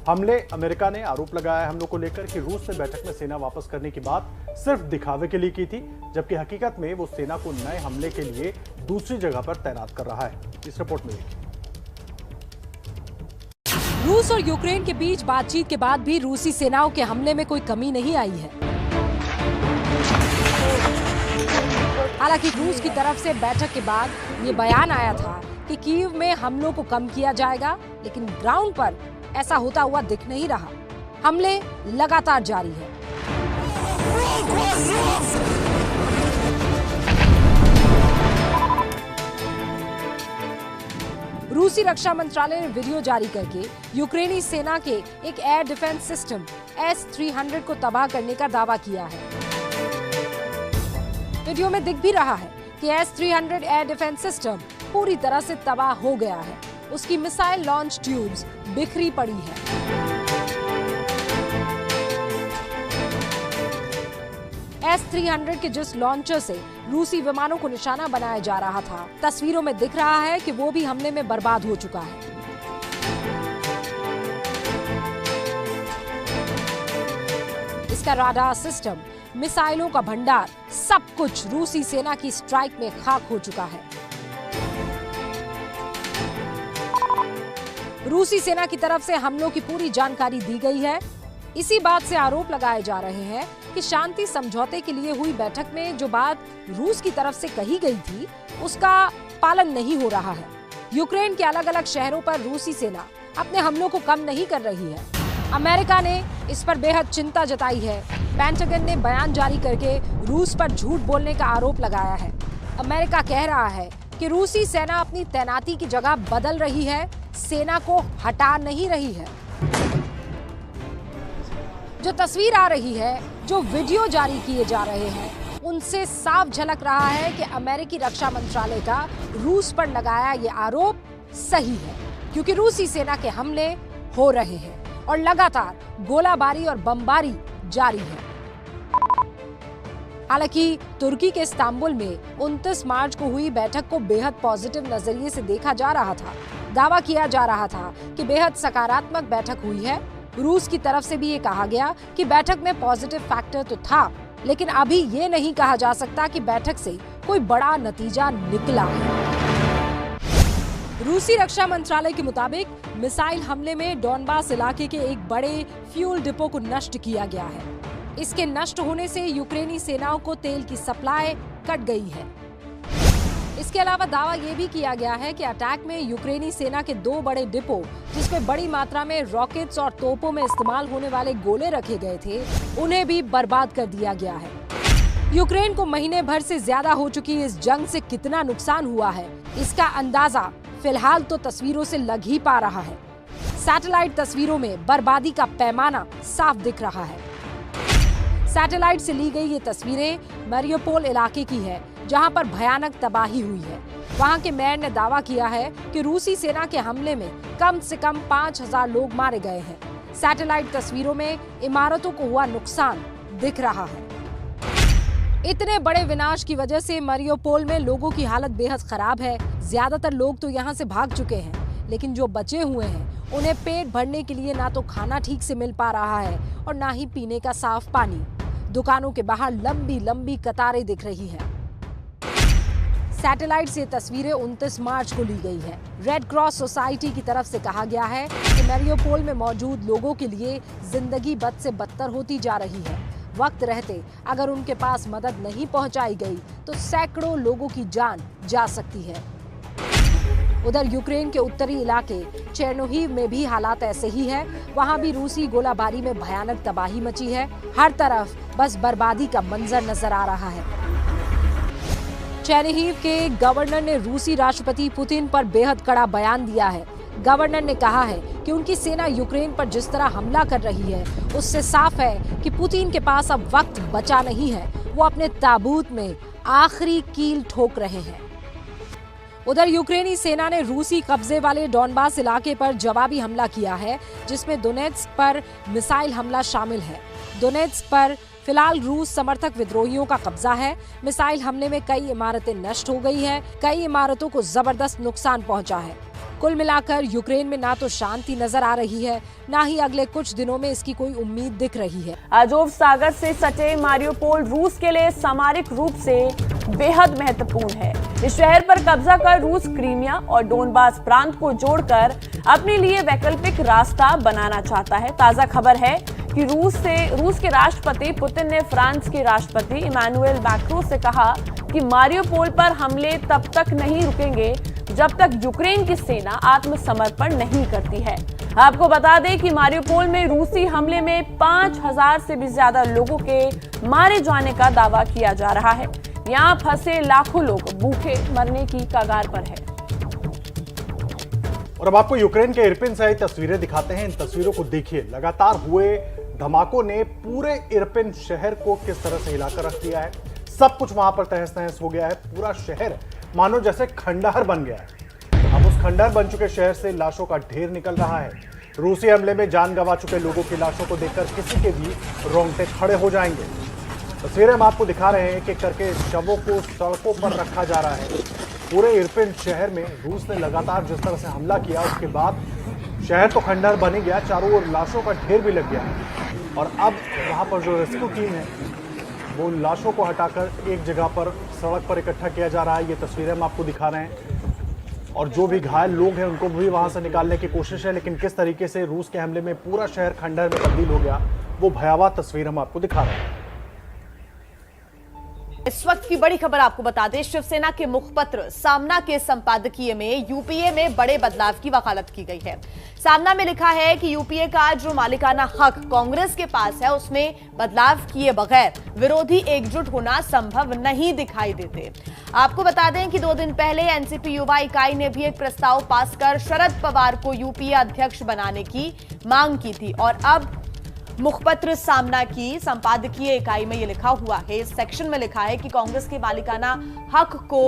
हमले अमेरिका ने आरोप लगाया है हमलों को लेकर कि रूस ने बैठक में सेना वापस करने की बात सिर्फ दिखावे के लिए की थी, जबकि हकीकत में वो सेना को नए हमले के लिए दूसरी जगह पर तैनात कर रहा है। इस रिपोर्ट में देखिए। रूस और यूक्रेन के बीच बातचीत के बाद भी रूसी सेनाओं के हमले में कोई कमी नहीं आई है। हालांकि रूस की तरफ से बैठक के बाद ये बयान आया था कि कीव में हमलों को कम किया जाएगा, लेकिन ग्राउंड पर ऐसा होता हुआ दिख नहीं रहा। हमले लगातार जारी है। रूसी रक्षा मंत्रालय ने वीडियो जारी करके यूक्रेनी सेना के एक एयर डिफेंस सिस्टम S-300 को तबाह करने का दावा किया है। वीडियो में दिख भी रहा है कि S-300 एयर डिफेंस सिस्टम पूरी तरह से तबाह हो गया है। उसकी मिसाइल लॉन्च ट्यूब्स बिखरी पड़ी है। S-300 के जिस लॉन्चर से रूसी विमानों को निशाना बनाया जा रहा था, तस्वीरों में दिख रहा है कि वो भी हमले में बर्बाद हो चुका है। इसका राडार सिस्टम, मिसाइलों का भंडार, सब कुछ रूसी सेना की स्ट्राइक में खाक हो चुका है। रूसी सेना की तरफ से हमलों की पूरी जानकारी दी गई है। इसी बात से आरोप लगाए जा रहे हैं कि शांति समझौते के लिए हुई बैठक में जो बात रूस की तरफ से कही गई थी, उसका पालन नहीं हो रहा है। यूक्रेन के अलग अलग शहरों पर रूसी सेना अपने हमलों को कम नहीं कर रही है। अमेरिका ने इस पर बेहद चिंता जताई है। पेंटागन ने बयान जारी करके रूस पर झूठ बोलने का आरोप लगाया है। अमेरिका कह रहा है कि रूसी सेना अपनी तैनाती की जगह बदल रही है, सेना को हटा नहीं रही है। जो तस्वीर आ रही है, जो वीडियो जारी किए जा रहे हैं, उनसे साफ झलक रहा है कि अमेरिकी रक्षा मंत्रालय का रूस पर लगाया ये आरोप सही है, क्योंकि रूसी सेना के हमले हो रहे हैं और लगातार गोलाबारी और बमबारी जारी है। हालांकि तुर्की के इस्तांबुल में 29 मार्च को हुई बैठक को बेहद पॉजिटिव नजरिए से देखा जा रहा था। दावा किया जा रहा था कि बेहद सकारात्मक बैठक हुई है। रूस की तरफ से भी ये कहा गया कि बैठक में पॉजिटिव फैक्टर तो था, लेकिन अभी ये नहीं कहा जा सकता कि बैठक से कोई बड़ा नतीजा निकला है। रूसी रक्षा मंत्रालय के मुताबिक मिसाइल हमले में डॉनबास इलाके के एक बड़े फ्यूल डिपो को नष्ट किया गया है। इसके नष्ट होने से यूक्रेनी सेनाओं को तेल की सप्लाई कट गई है। इसके अलावा दावा ये भी किया गया है कि अटैक में यूक्रेनी सेना के 2 बड़े डिपो, जिसमें बड़ी मात्रा में रॉकेट्स और तोपों में इस्तेमाल होने वाले गोले रखे गए थे, उन्हें भी बर्बाद कर दिया गया है। यूक्रेन को महीने भर से ज्यादा हो चुकी इस जंग से कितना नुकसान हुआ है, इसका अंदाजा फिलहाल तो तस्वीरों से लग ही पा रहा है। सैटेलाइट तस्वीरों में बर्बादी का पैमाना साफ दिख रहा है। सैटेलाइट से ली गई ये तस्वीरें मारियोपोल इलाके की है, जहां पर भयानक तबाही हुई है। वहां के मेयर ने दावा किया है कि रूसी सेना के हमले में कम से कम 5000 लोग मारे गए हैं। सैटेलाइट तस्वीरों में इमारतों को हुआ नुकसान दिख रहा है। इतने बड़े विनाश की वजह से मारियोपोल में लोगों की हालत बेहद खराब है। ज्यादातर लोग तो यहाँ से भाग चुके हैं, लेकिन जो बचे हुए हैं उन्हें पेट भरने के लिए ना तो खाना ठीक से मिल पा रहा है और ना ही पीने का साफ पानी। दुकानों के बाहर लंबी लंबी कतारें दिख रही हैं। सैटेलाइट से तस्वीरें 29 मार्च को ली गई है। रेड क्रॉस सोसाइटी की तरफ से कहा गया है कि मारियोपोल में मौजूद लोगों के लिए जिंदगी बद से बदतर होती जा रही है। वक्त रहते अगर उनके पास मदद नहीं पहुंचाई गई तो सैकड़ों लोगों की जान जा सकती है। उधर यूक्रेन के उत्तरी इलाके चेर्नोहिव में भी हालात ऐसे ही है। वहां भी रूसी गोलाबारी में भयानक तबाही मची है। हर तरफ बस बर्बादी का मंजर नजर आ रहा है। चेर्नोहिव के गवर्नर ने रूसी राष्ट्रपति पुतिन पर बेहद कड़ा बयान दिया है। गवर्नर ने कहा है कि उनकी सेना यूक्रेन पर जिस तरह हमला कर रही है उससे साफ है कि पुतिन के पास अब वक्त बचा नहीं है। वो अपने ताबूत में आखिरी कील ठोक रहे हैं। उधर यूक्रेनी सेना ने रूसी कब्जे वाले डॉनबास इलाके पर जवाबी हमला किया है, जिसमें दोनेत्स्क पर मिसाइल हमला शामिल है। दोनेत्स्क पर फिलहाल रूस समर्थक विद्रोहियों का कब्जा है। मिसाइल हमले में कई इमारतें नष्ट हो गई हैं, कई इमारतों को जबरदस्त नुकसान पहुंचा है। कुल मिलाकर यूक्रेन में ना तो शांति नजर आ रही है, ना ही अगले कुछ दिनों में इसकी कोई उम्मीद दिख रही है। अजोव सागर से सटे मारियोपोल रूस के लिए सामरिक रूप से बेहद महत्वपूर्ण है। इस शहर पर कब्जा कर रूस क्रीमिया और डोनबास प्रांत को जोड़कर अपने लिए वैकल्पिक रास्ता बनाना चाहता है। ताजा खबर है कि रूस के राष्ट्रपति पुतिन ने फ्रांस के राष्ट्रपति इमैनुएल मैक्रों से कहा कि मारियोपोल पर हमले तब तक नहीं रुकेंगे जब तक यूक्रेन की सेना आत्मसमर्पण नहीं करती है। आपको बता दें कि मारियोपोल में रूसी हमले में 5000 से भी ज्यादा लोगों के मारे जाने का दावा किया जा रहा है। यहाँ फंसे लाखों लोग भूखे मरने की कगार पर है। और अब आपको यूक्रेन के इरपिन से आई तस्वीरें दिखाते हैं। इन तस्वीरों को देखिए। लगातार हुए धमाकों ने पूरे इरपिन शहर को किस तरह से हिलाकर रख दिया है। सब कुछ वहां पर तहस नहस हो गया है। पूरा शहर मानो जैसे खंडहर बन गया है। अब उस खंडहर बन चुके शहर से लाशों का ढेर निकल रहा है। रूसी हमले में जान गंवा चुके लोगों की लाशों को देखकर किसी के भी रोंगटे खड़े हो जाएंगे। तस्वीरें हम आपको दिखा रहे हैं कि करके शवों को सड़कों पर रखा जा रहा है। पूरे इरपिन शहर में रूस ने लगातार जिस तरह से हमला किया, उसके बाद शहर तो खंडहर बन ही गया, चारों ओर लाशों का ढेर भी लग गया है। और अब वहां पर जो रेस्क्यू टीम है वो लाशों को हटाकर एक जगह पर सड़क पर इकट्ठा किया जा रहा है। ये तस्वीरें हम आपको दिखा रहे हैं। और जो भी घायल लोग हैं उनको भी वहां से निकालने की कोशिश है, लेकिन किस तरीके से रूस के हमले में पूरा शहर खंडहर में तब्दील हो गया, वो भयावह तस्वीर हम आपको दिखा रहे हैं। इस वक्त की बड़ी खबर आपको बता दें, शिवसेना के मुखपत्र सामना के संपादकीय में यूपीए में बड़े बदलाव की वकालत की गई है। सामना में लिखा है कि यूपीए का जो मालिकाना हक कांग्रेस के पास है उसमें बदलाव किए बगैर विरोधी एकजुट होना संभव नहीं दिखाई देते। आपको बता दें कि 2 दिन पहले एनसीपी युवा इकाई ने भी एक प्रस्ताव पास कर शरद पवार को यूपीए अध्यक्ष बनाने की मांग की थी। और अब मुखपत्र सामना की संपादकीय इकाई में यह लिखा हुआ है, इस सेक्शन में लिखा है कि कांग्रेस के मालिकाना हक को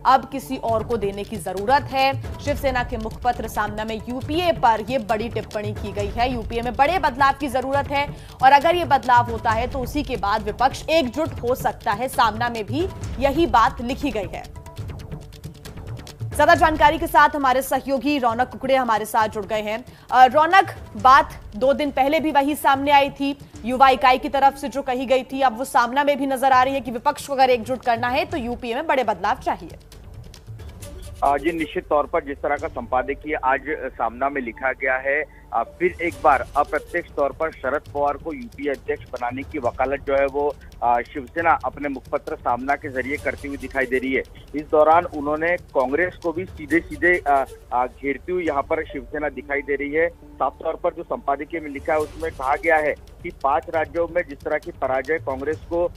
अब किसी और को देने की जरूरत है। शिवसेना के मुखपत्र सामना में यूपीए पर यह बड़ी टिप्पणी की गई है। यूपीए में बड़े बदलाव की जरूरत है और अगर यह बदलाव होता है तो उसी के बाद विपक्ष एकजुट हो सकता है। सामना में भी यही बात लिखी गई है। ज्यादा जानकारी के साथ हमारे सहयोगी रौनक कुकड़े हमारे साथ जुड़ गए हैं। रौनक, बात 2 दिन पहले भी वही सामने आई थी, युवा इकाई की तरफ से जो कही गई थी, अब वो सामना में भी नजर आ रही है कि विपक्ष को अगर एकजुट करना है तो यूपीए में बड़े बदलाव चाहिए। जी निश्चित तौर पर जिस तरह का संपादकीय आज सामना में लिखा गया है, फिर एक बार अप्रत्यक्ष तौर पर शरद पवार को यूपीए अध्यक्ष बनाने की वकालत जो है वो शिवसेना अपने मुखपत्र सामना के जरिए करती हुई दिखाई दे रही है। इस दौरान उन्होंने कांग्रेस को भी सीधे सीधे घेरती हुई यहाँ पर शिवसेना दिखाई दे रही है। साफ तौर पर जो संपादकीय में लिखा है उसमें कहा गया है कि 5 राज्यों में जिस तरह की पराजय कांग्रेस को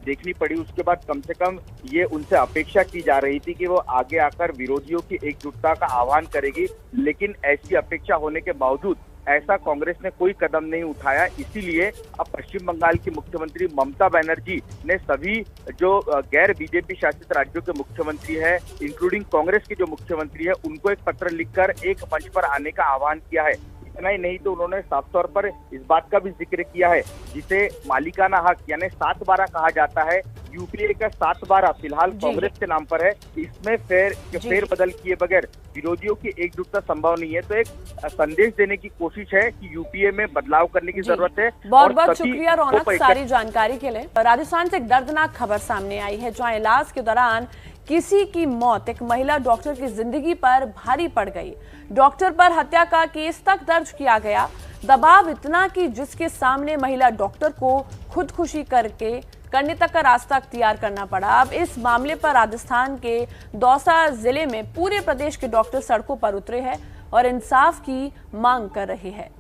देखनी पड़ी, उसके बाद कम से कम ये उनसे अपेक्षा की जा रही थी कि वो आगे आकर विरोधियों की एकजुटता का आह्वान करेगी, लेकिन ऐसी अपेक्षा होने के बावजूद ऐसा कांग्रेस ने कोई कदम नहीं उठाया। इसीलिए अब पश्चिम बंगाल की मुख्यमंत्री ममता बनर्जी ने सभी जो गैर बीजेपी शासित राज्यों के मुख्यमंत्री है, इंक्लूडिंग कांग्रेस के जो मुख्यमंत्री है, उनको एक पत्र लिखकर एक मंच पर आने का आह्वान किया है। इतना ही नहीं तो उन्होंने साफ तौर पर इस बात का भी जिक्र किया है जिसे मालिकाना हक यानी 7/12 कहा जाता है। यूपीए का 7/12 फिलहाल कांग्रेस के नाम पर है। इसमें फेर बदल किए बगैर विरोधियों की एकजुटता संभव नहीं है। तो एक संदेश देने की कोशिश है कि यूपीए में बदलाव करने की जरूरत है। बहुत बहुत शुक्रिया रौनक सारी जानकारी के लिए। राजस्थान से एक दर्दनाक खबर सामने आई है जहां इलाज के दौरान किसी की मौत एक महिला डॉक्टर की जिंदगी पर भारी पड़ गई। डॉक्टर पर हत्या का केस तक दर्ज किया गया। दबाव इतना कि जिसके सामने महिला डॉक्टर को खुदकुशी करने तक का रास्ता अख्तियार करना पड़ा। अब इस मामले पर राजस्थान के दौसा जिले में पूरे प्रदेश के डॉक्टर सड़कों पर उतरे हैं और इंसाफ की मांग कर रहे हैं।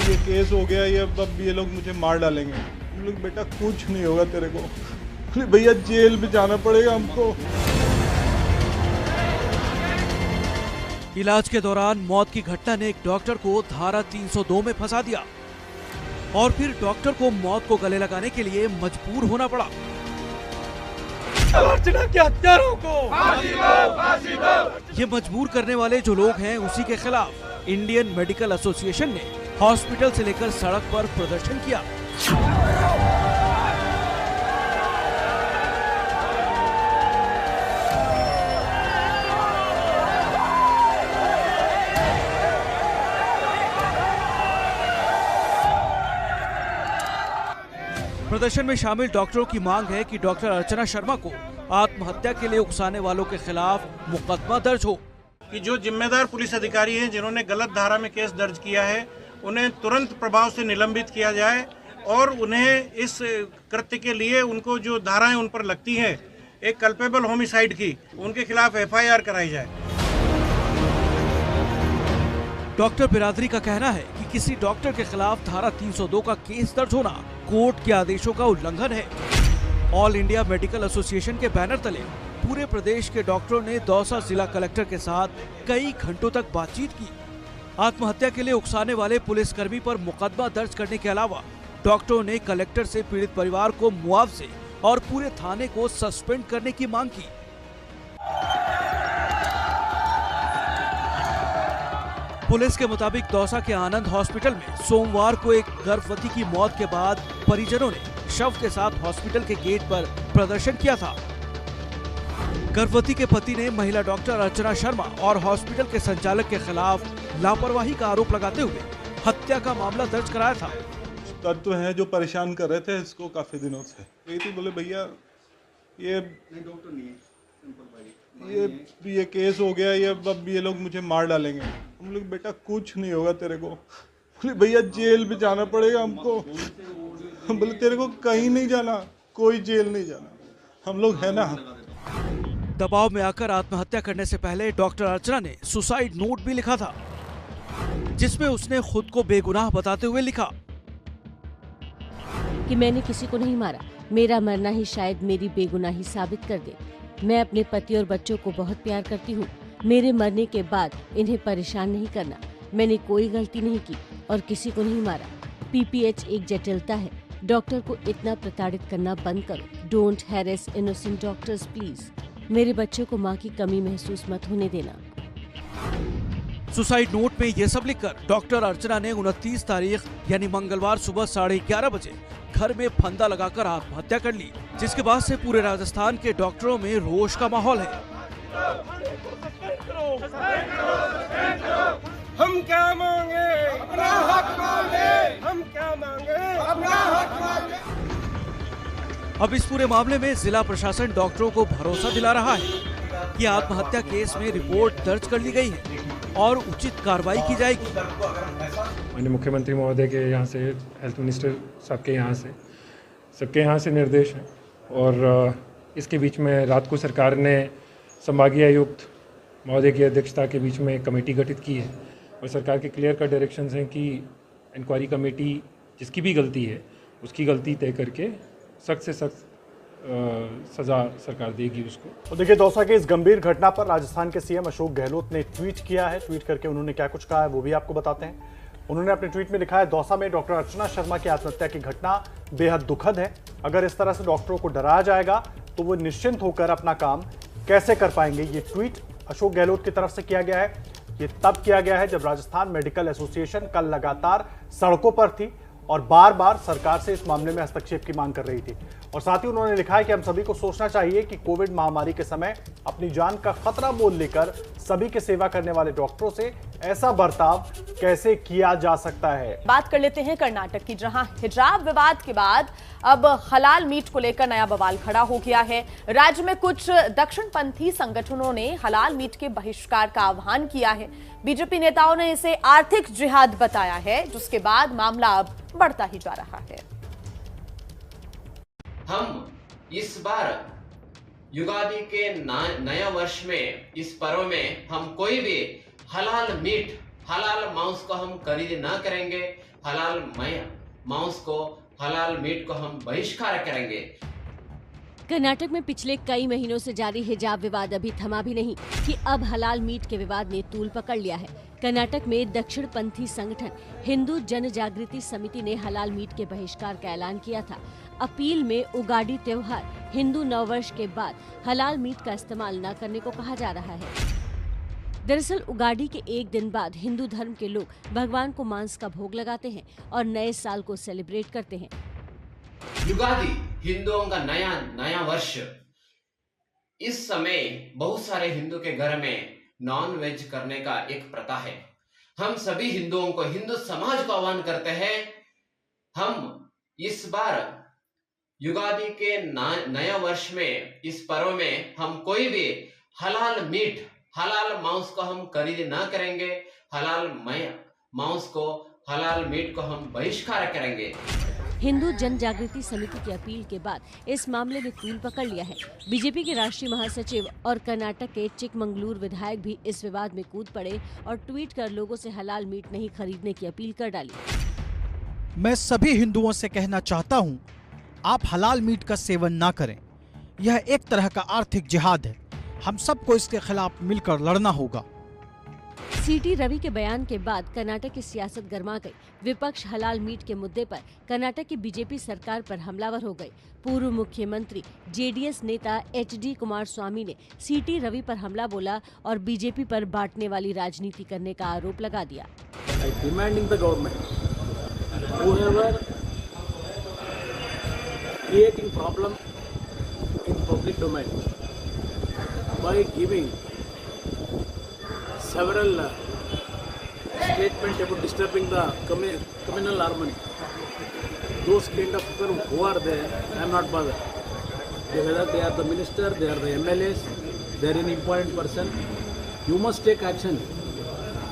ये केस हो गया, ये अब ये लोग मुझे मार डालेंगे। हम लोग बेटा कुछ नहीं होगा तेरे को, भैया जेल भी जाना पड़ेगा हमको। इलाज के दौरान मौत की घटना ने एक डॉक्टर को धारा 302 में फंसा दिया और फिर डॉक्टर को मौत को गले लगाने के लिए मजबूर होना पड़ा। अर्चना के हत्यारों को फांसी दो। ये मजबूर करने वाले जो लोग हैं उसी के खिलाफ इंडियन मेडिकल एसोसिएशन ने हॉस्पिटल से लेकर सड़क पर प्रदर्शन किया। प्रदर्शन में शामिल डॉक्टरों की मांग है कि डॉक्टर अर्चना शर्मा को आत्महत्या के लिए उकसाने वालों के खिलाफ मुकदमा दर्ज हो। कि जो जिम्मेदार पुलिस अधिकारी हैं जिन्होंने गलत धारा में केस दर्ज किया है, उन्हें तुरंत प्रभाव से निलंबित किया जाए और उन्हें इस कृत्य के लिए उनको जो धाराएं उन पर लगती हैं, एक कल्पेबल होमिसाइड की, उनके खिलाफ FIR कराई जाए। डॉक्टर बिरादरी का कहना है कि किसी डॉक्टर के खिलाफ धारा 302 का केस दर्ज होना कोर्ट के आदेशों का उल्लंघन है। ऑल इंडिया मेडिकल एसोसिएशन के बैनर तले पूरे प्रदेश के डॉक्टरों ने दौसा जिला कलेक्टर के साथ कई घंटों तक बातचीत की। आत्महत्या के लिए उकसाने वाले पुलिसकर्मी पर मुकदमा दर्ज करने के अलावा डॉक्टरों ने कलेक्टर से पीड़ित परिवार को मुआवजे और पूरे थाने को सस्पेंड करने की मांग की। पुलिस के मुताबिक दौसा के आनंद हॉस्पिटल में सोमवार को एक गर्भवती की मौत के बाद परिजनों ने शव के साथ हॉस्पिटल के गेट पर प्रदर्शन किया था। गर्भवती के पति ने महिला डॉक्टर अर्चना शर्मा और हॉस्पिटल के संचालक के खिलाफ लापरवाही का आरोप लगाते हुए हत्या का मामला दर्ज कराया था। तत्व हैं जो परेशान कर रहे थे इसको काफी दिनों से। यही बोले भैया ये डॉक्टर नहीं है, ये केस हो गया, ये अब ये लोग मुझे मार डालेंगे। हम लोग बेटा कुछ नहीं होगा तेरे को, बोले भैया जेल भी जाना पड़ेगा हमको। बोले तेरे को कहीं नहीं जाना, कोई जेल नहीं जाना, हम लोग है ना। दबाव में आकर आत्महत्या करने से पहले डॉक्टर अर्चना ने सुसाइड नोट भी लिखा था, जिसमें उसने खुद को बेगुनाह बताते हुए लिखा कि मैंने किसी को नहीं मारा, मेरा मरना ही शायद मेरी बेगुनाही साबित कर दे। मैं अपने पति और बच्चों को बहुत प्यार करती हूँ। मेरे मरने के बाद इन्हें परेशान नहीं करना। मैंने कोई गलती नहीं की और किसी को नहीं मारा। PPH एक जटिलता है। डॉक्टर को इतना प्रताड़ित करना बंद करो। Don't harass innocent doctors please. मेरे बच्चों को माँ की कमी महसूस मत होने देना। सुसाइड नोट में ये सब लिखकर डॉक्टर अर्चना ने 29 तारीख यानी मंगलवार सुबह 11:30 बजे घर में फंदा लगाकर आत्महत्या कर ली, जिसके बाद से पूरे राजस्थान के डॉक्टरों में रोष का माहौल है। हम क्या मांगे? अपना हक मांगे। हम क्या मांगे? अपना हक मांगे। अब इस पूरे मामले में जिला प्रशासन डॉक्टरों को भरोसा दिला रहा है कि आत्महत्या केस में रिपोर्ट दर्ज कर ली गई है और उचित कार्रवाई की जाएगी। माननीय मुख्यमंत्री महोदय के यहाँ से, हेल्थ मिनिस्टर साहब के यहाँ से, सबके यहाँ से निर्देश है और इसके बीच में रात को सरकार ने संभागीय आयुक्त महोदय की अध्यक्षता के बीच में कमेटी गठित की है और सरकार के क्लियर कट डायरेक्शंस हैं कि इंक्वायरी कमेटी जिसकी भी गलती है उसकी गलती तय करके सख्त से सख्त सजा सरकार देगी उसको। तो देखिए, दौसा के इस गंभीर घटना पर राजस्थान के सीएम अशोक गहलोत ने ट्वीट किया है। ट्वीट करके उन्होंने क्या कुछ कहा है वो भी आपको बताते हैं। उन्होंने अपने ट्वीट में लिखा है, दौसा में डॉक्टर अर्चना शर्मा की आत्महत्या की घटना बेहद दुखद है। अगर इस तरह से डॉक्टरों को डराया जाएगा तो वो निश्चिंत होकर अपना काम कैसे कर पाएंगे। ये ट्वीट अशोक गहलोत की तरफ से किया गया है। ये तब किया गया है जब राजस्थान मेडिकल एसोसिएशन कल लगातार सड़कों पर थी और बार बार सरकार से इस मामले में हस्तक्षेप की मांग कर रही थी। और साथ ही उन्होंने लिखा है कि हम सभी को सोचना चाहिए कि कोविड महामारी के समय अपनी जान का खतरा मोल लेकर सभी की सेवा करने वाले डॉक्टरों से ऐसा बर्ताव कैसे किया जा सकता है। बात कर लेते हैं कर्नाटक की, जहां हिजाब विवाद के बाद अब हलाल मीट को लेकर नया बवाल खड़ा हो गया है। राज्य में कुछ दक्षिणपंथी संगठनों ने हलाल मीट के बहिष्कार का आह्वान किया है। बीजेपी नेताओं ने इसे आर्थिक जिहाद बताया है, जिसके बाद मामला अब बढ़ता ही जा रहा है। हम इस बार युगादि के नया वर्ष में इस पर्व में हम कोई भी हलाल मीट, हलाल मांस को हम खरीद ना करेंगे। हलाल मांस को, हलाल मीट को हम बहिष्कार करेंगे। कर्नाटक में पिछले कई महीनों से जारी हिजाब विवाद अभी थमा भी नहीं कि अब हलाल मीट के विवाद ने तूल पकड़ लिया है। कर्नाटक में दक्षिणपंथी संगठन हिंदू जन जागृति समिति ने हलाल मीट के बहिष्कार का ऐलान किया था। अपील में उगाड़ी त्योहार, हिंदू नववर्ष के बाद हलाल मीट का इस्तेमाल न करने को कहा जा रहा है। दरअसल उगाड़ी के एक दिन बाद हिंदू धर्म के लोग भगवान को मांस का भोग लगाते हैं और नए साल को सेलिब्रेट करते हैं। युगादि हिंदुओं का नया वर्ष। इस समय बहुत सारे हिंदू के घर में नॉन वेज करने का एक प्रथा है। हम सभी हिंदुओं को, हिंदू समाज को आह्वान करते हैं, हम इस बार युगादि के नया वर्ष में इस पर्व में हम कोई भी हलाल मीट, हलाल मांस को हम खरीद ना करेंगे। हलाल मांस को, हलाल मीट को हम बहिष्कार करेंगे। हिंदू जन जागृति समिति की अपील के बाद इस मामले में तूल पकड़ लिया है। बीजेपी के राष्ट्रीय महासचिव और कर्नाटक के चिकमंगलूर विधायक भी इस विवाद में कूद पड़े और ट्वीट कर लोगों से हलाल मीट नहीं खरीदने की अपील कर डाली। मैं सभी हिंदुओं से कहना चाहता हूँ, आप हलाल मीट का सेवन ना करें। यह एक तरह का आर्थिक जिहाद है। हम सबको इसके खिलाफ मिलकर लड़ना होगा। सीटी रवि के बयान के बाद कर्नाटक की सियासत गर्मा गई। विपक्ष हलाल मीट के मुद्दे पर कर्नाटक की बीजेपी सरकार पर हमलावर हो गई। पूर्व मुख्यमंत्री जेडीएस नेता एचडी कुमारस्वामी ने सीटी रवि पर हमला बोला और बीजेपी पर बांटने वाली राजनीति करने का आरोप लगा दिया। Demanding the government whoever creating problem in public domain by giving several statements about disturbing the communal harmony. Those kind of people who are there, I am not bothered. Whether they are the minister, they are the MLAs, they are an important person. You must take action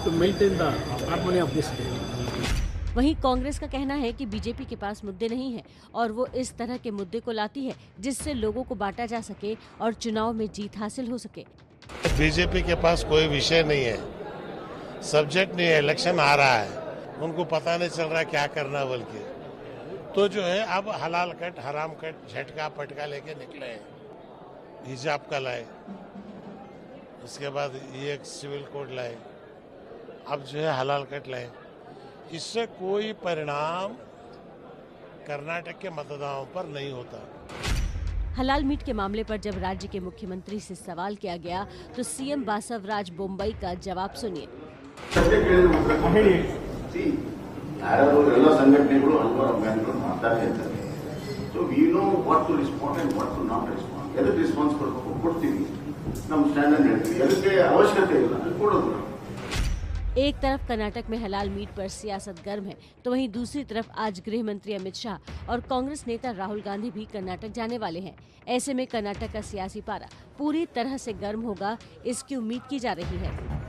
to maintain the harmony of this state. वहीं कांग्रेस का कहना है कि BJP के पास मुद्दे नहीं है और वो इस तरह के मुद्दे को लाती है जिससे लोगों को बांटा जा सके और चुनाव में जीत हासिल हो सके। बीजेपी के पास कोई विषय नहीं है, सब्जेक्ट नहीं है, इलेक्शन आ रहा है, उनको पता नहीं चल रहा क्या करना बल्कि तो जो है अब हलाल कट, हराम कट, झटका पटका लेके निकले हैं। हिजाब का लाए, उसके बाद ये एक सिविल कोड लाए, अब जो है हलाल कट लाए। इससे कोई परिणाम कर्नाटक के मतदाताओं पर नहीं होता। हलाल मीट के मामले पर जब राज्य के मुख्यमंत्री से सवाल किया गया तो सीएम बासवराज बोम्बई का जवाब सुनिए। एक तरफ कर्नाटक में हलाल मीट पर सियासत गर्म है, तो वहीं दूसरी तरफ आज गृह मंत्री अमित शाह और कांग्रेस नेता राहुल गांधी भी कर्नाटक जाने वाले हैं। ऐसे में कर्नाटक का सियासी पारा पूरी तरह से गर्म होगा, इसकी उम्मीद की जा रही है।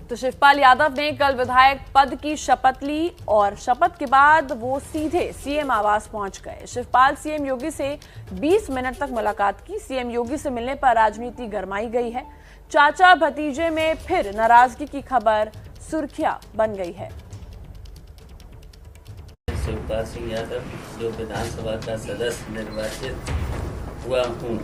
तो शिवपाल यादव ने कल विधायक पद की शपथ ली और शपथ के बाद वो सीधे सीएम आवास पहुंच गए। शिवपाल सीएम योगी से 20 मिनट तक मुलाकात की। सीएम योगी से मिलने पर राजनीति गरमाई गई है। चाचा भतीजे में फिर नाराजगी की खबर सुर्खियां बन गई है। शिवपाल सिंह यादव जो विधानसभा का सदस्य निर्वाचित हुआ हूँ,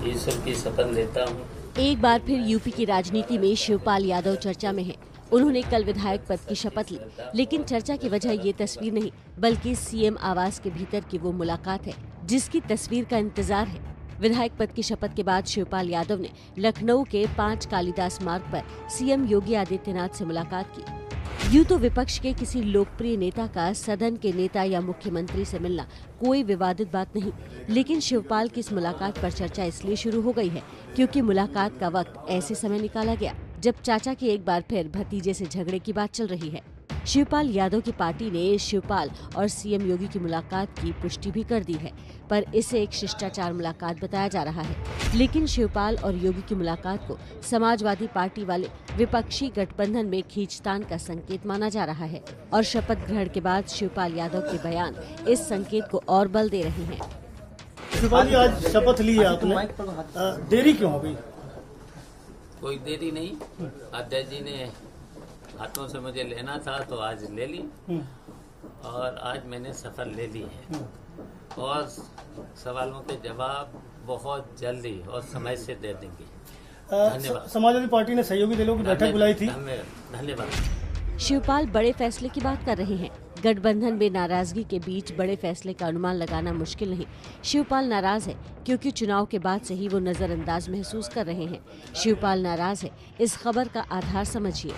ईश्वर की शपथ लेता हूँ। एक बार फिर यूपी की राजनीति में शिवपाल यादव चर्चा में हैं। उन्होंने कल विधायक पद की शपथ ली, लेकिन चर्चा की वजह ये तस्वीर नहीं बल्कि सीएम आवास के भीतर की वो मुलाकात है जिसकी तस्वीर का इंतजार है। विधायक पद की शपथ के बाद शिवपाल यादव ने लखनऊ के 5 कालिदास मार्ग पर सीएम योगी आदित्यनाथ से मुलाकात की। यूं तो विपक्ष के किसी लोकप्रिय नेता का सदन के नेता या मुख्यमंत्री से मिलना कोई विवादित बात नहीं, लेकिन शिवपाल की इस मुलाकात पर चर्चा इसलिए शुरू हो गई है क्योंकि मुलाकात का वक्त ऐसे समय निकाला गया जब चाचा की एक बार फिर भतीजे से झगड़े की बात चल रही है। शिवपाल यादव की पार्टी ने शिवपाल और सीएम योगी की मुलाकात की पुष्टि भी कर दी है, पर इसे एक शिष्टाचार मुलाकात बताया जा रहा है। लेकिन शिवपाल और योगी की मुलाकात को समाजवादी पार्टी वाले विपक्षी गठबंधन में खींचतान का संकेत माना जा रहा है और शपथ ग्रहण के बाद शिवपाल यादव के बयान इस संकेत को और बल दे रहे हैं। शिवपाल जी, आज शपथ ली है आपने, देरी क्यों हो गई? कोई देरी नहीं, अध्यक्ष जी ने हाथों से मुझे लेना था तो आज ले ली और आज मैंने शपथ ले ली है और सवालों के जवाब बहुत जल्दी और समय से दे देंगे। धन्यवाद। समाजवादी पार्टी ने सहयोगी दलों की बैठक बुलाई थी। धन्यवाद। शिवपाल बड़े फैसले की बात कर रहे हैं। गठबंधन में नाराजगी के बीच बड़े फैसले का अनुमान लगाना मुश्किल नहीं। शिवपाल नाराज है क्योंकि चुनाव के बाद से ही वो नजरअंदाज महसूस कर रहे हैं। शिवपाल नाराज है, इस खबर का आधार समझिए।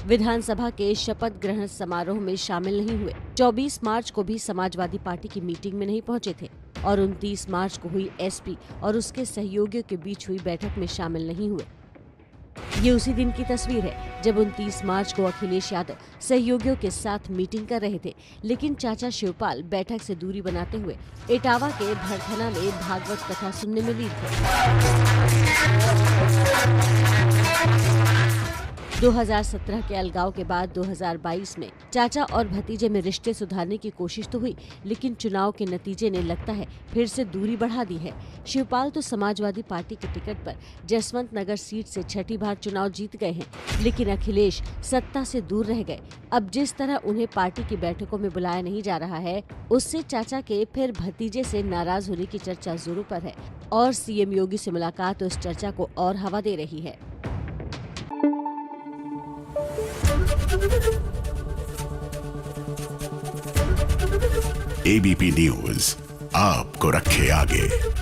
विधानसभा के शपथ ग्रहण समारोह में शामिल नहीं हुए। 24 मार्च को भी समाजवादी पार्टी की मीटिंग में नहीं पहुंचे थे और 29 मार्च को हुई एसपी और उसके सहयोगियों के बीच हुई बैठक में शामिल नहीं हुए। ये उसी दिन की तस्वीर है जब 29 मार्च को अखिलेश यादव सहयोगियों के साथ मीटिंग कर रहे थे, लेकिन चाचा शिवपाल बैठक से दूरी बनाते हुए इटावा के भरथना में भागवत कथा सुनने में लीन थे। 2017 के अलगाव के बाद 2022 में चाचा और भतीजे में रिश्ते सुधारने की कोशिश तो हुई, लेकिन चुनाव के नतीजे ने लगता है फिर से दूरी बढ़ा दी है। शिवपाल तो समाजवादी पार्टी के टिकट पर जसवंत नगर सीट से 6ठी बार चुनाव जीत गए हैं, लेकिन अखिलेश सत्ता से दूर रह गए। अब जिस तरह उन्हें पार्टी की बैठकों में बुलाया नहीं जा रहा है, उससे चाचा के फिर भतीजे से नाराज होने की चर्चा जोरों पर है और सीएम योगी से मुलाकात उस चर्चा को और हवा दे रही है। एबीपी न्यूज आपको रखे आगे।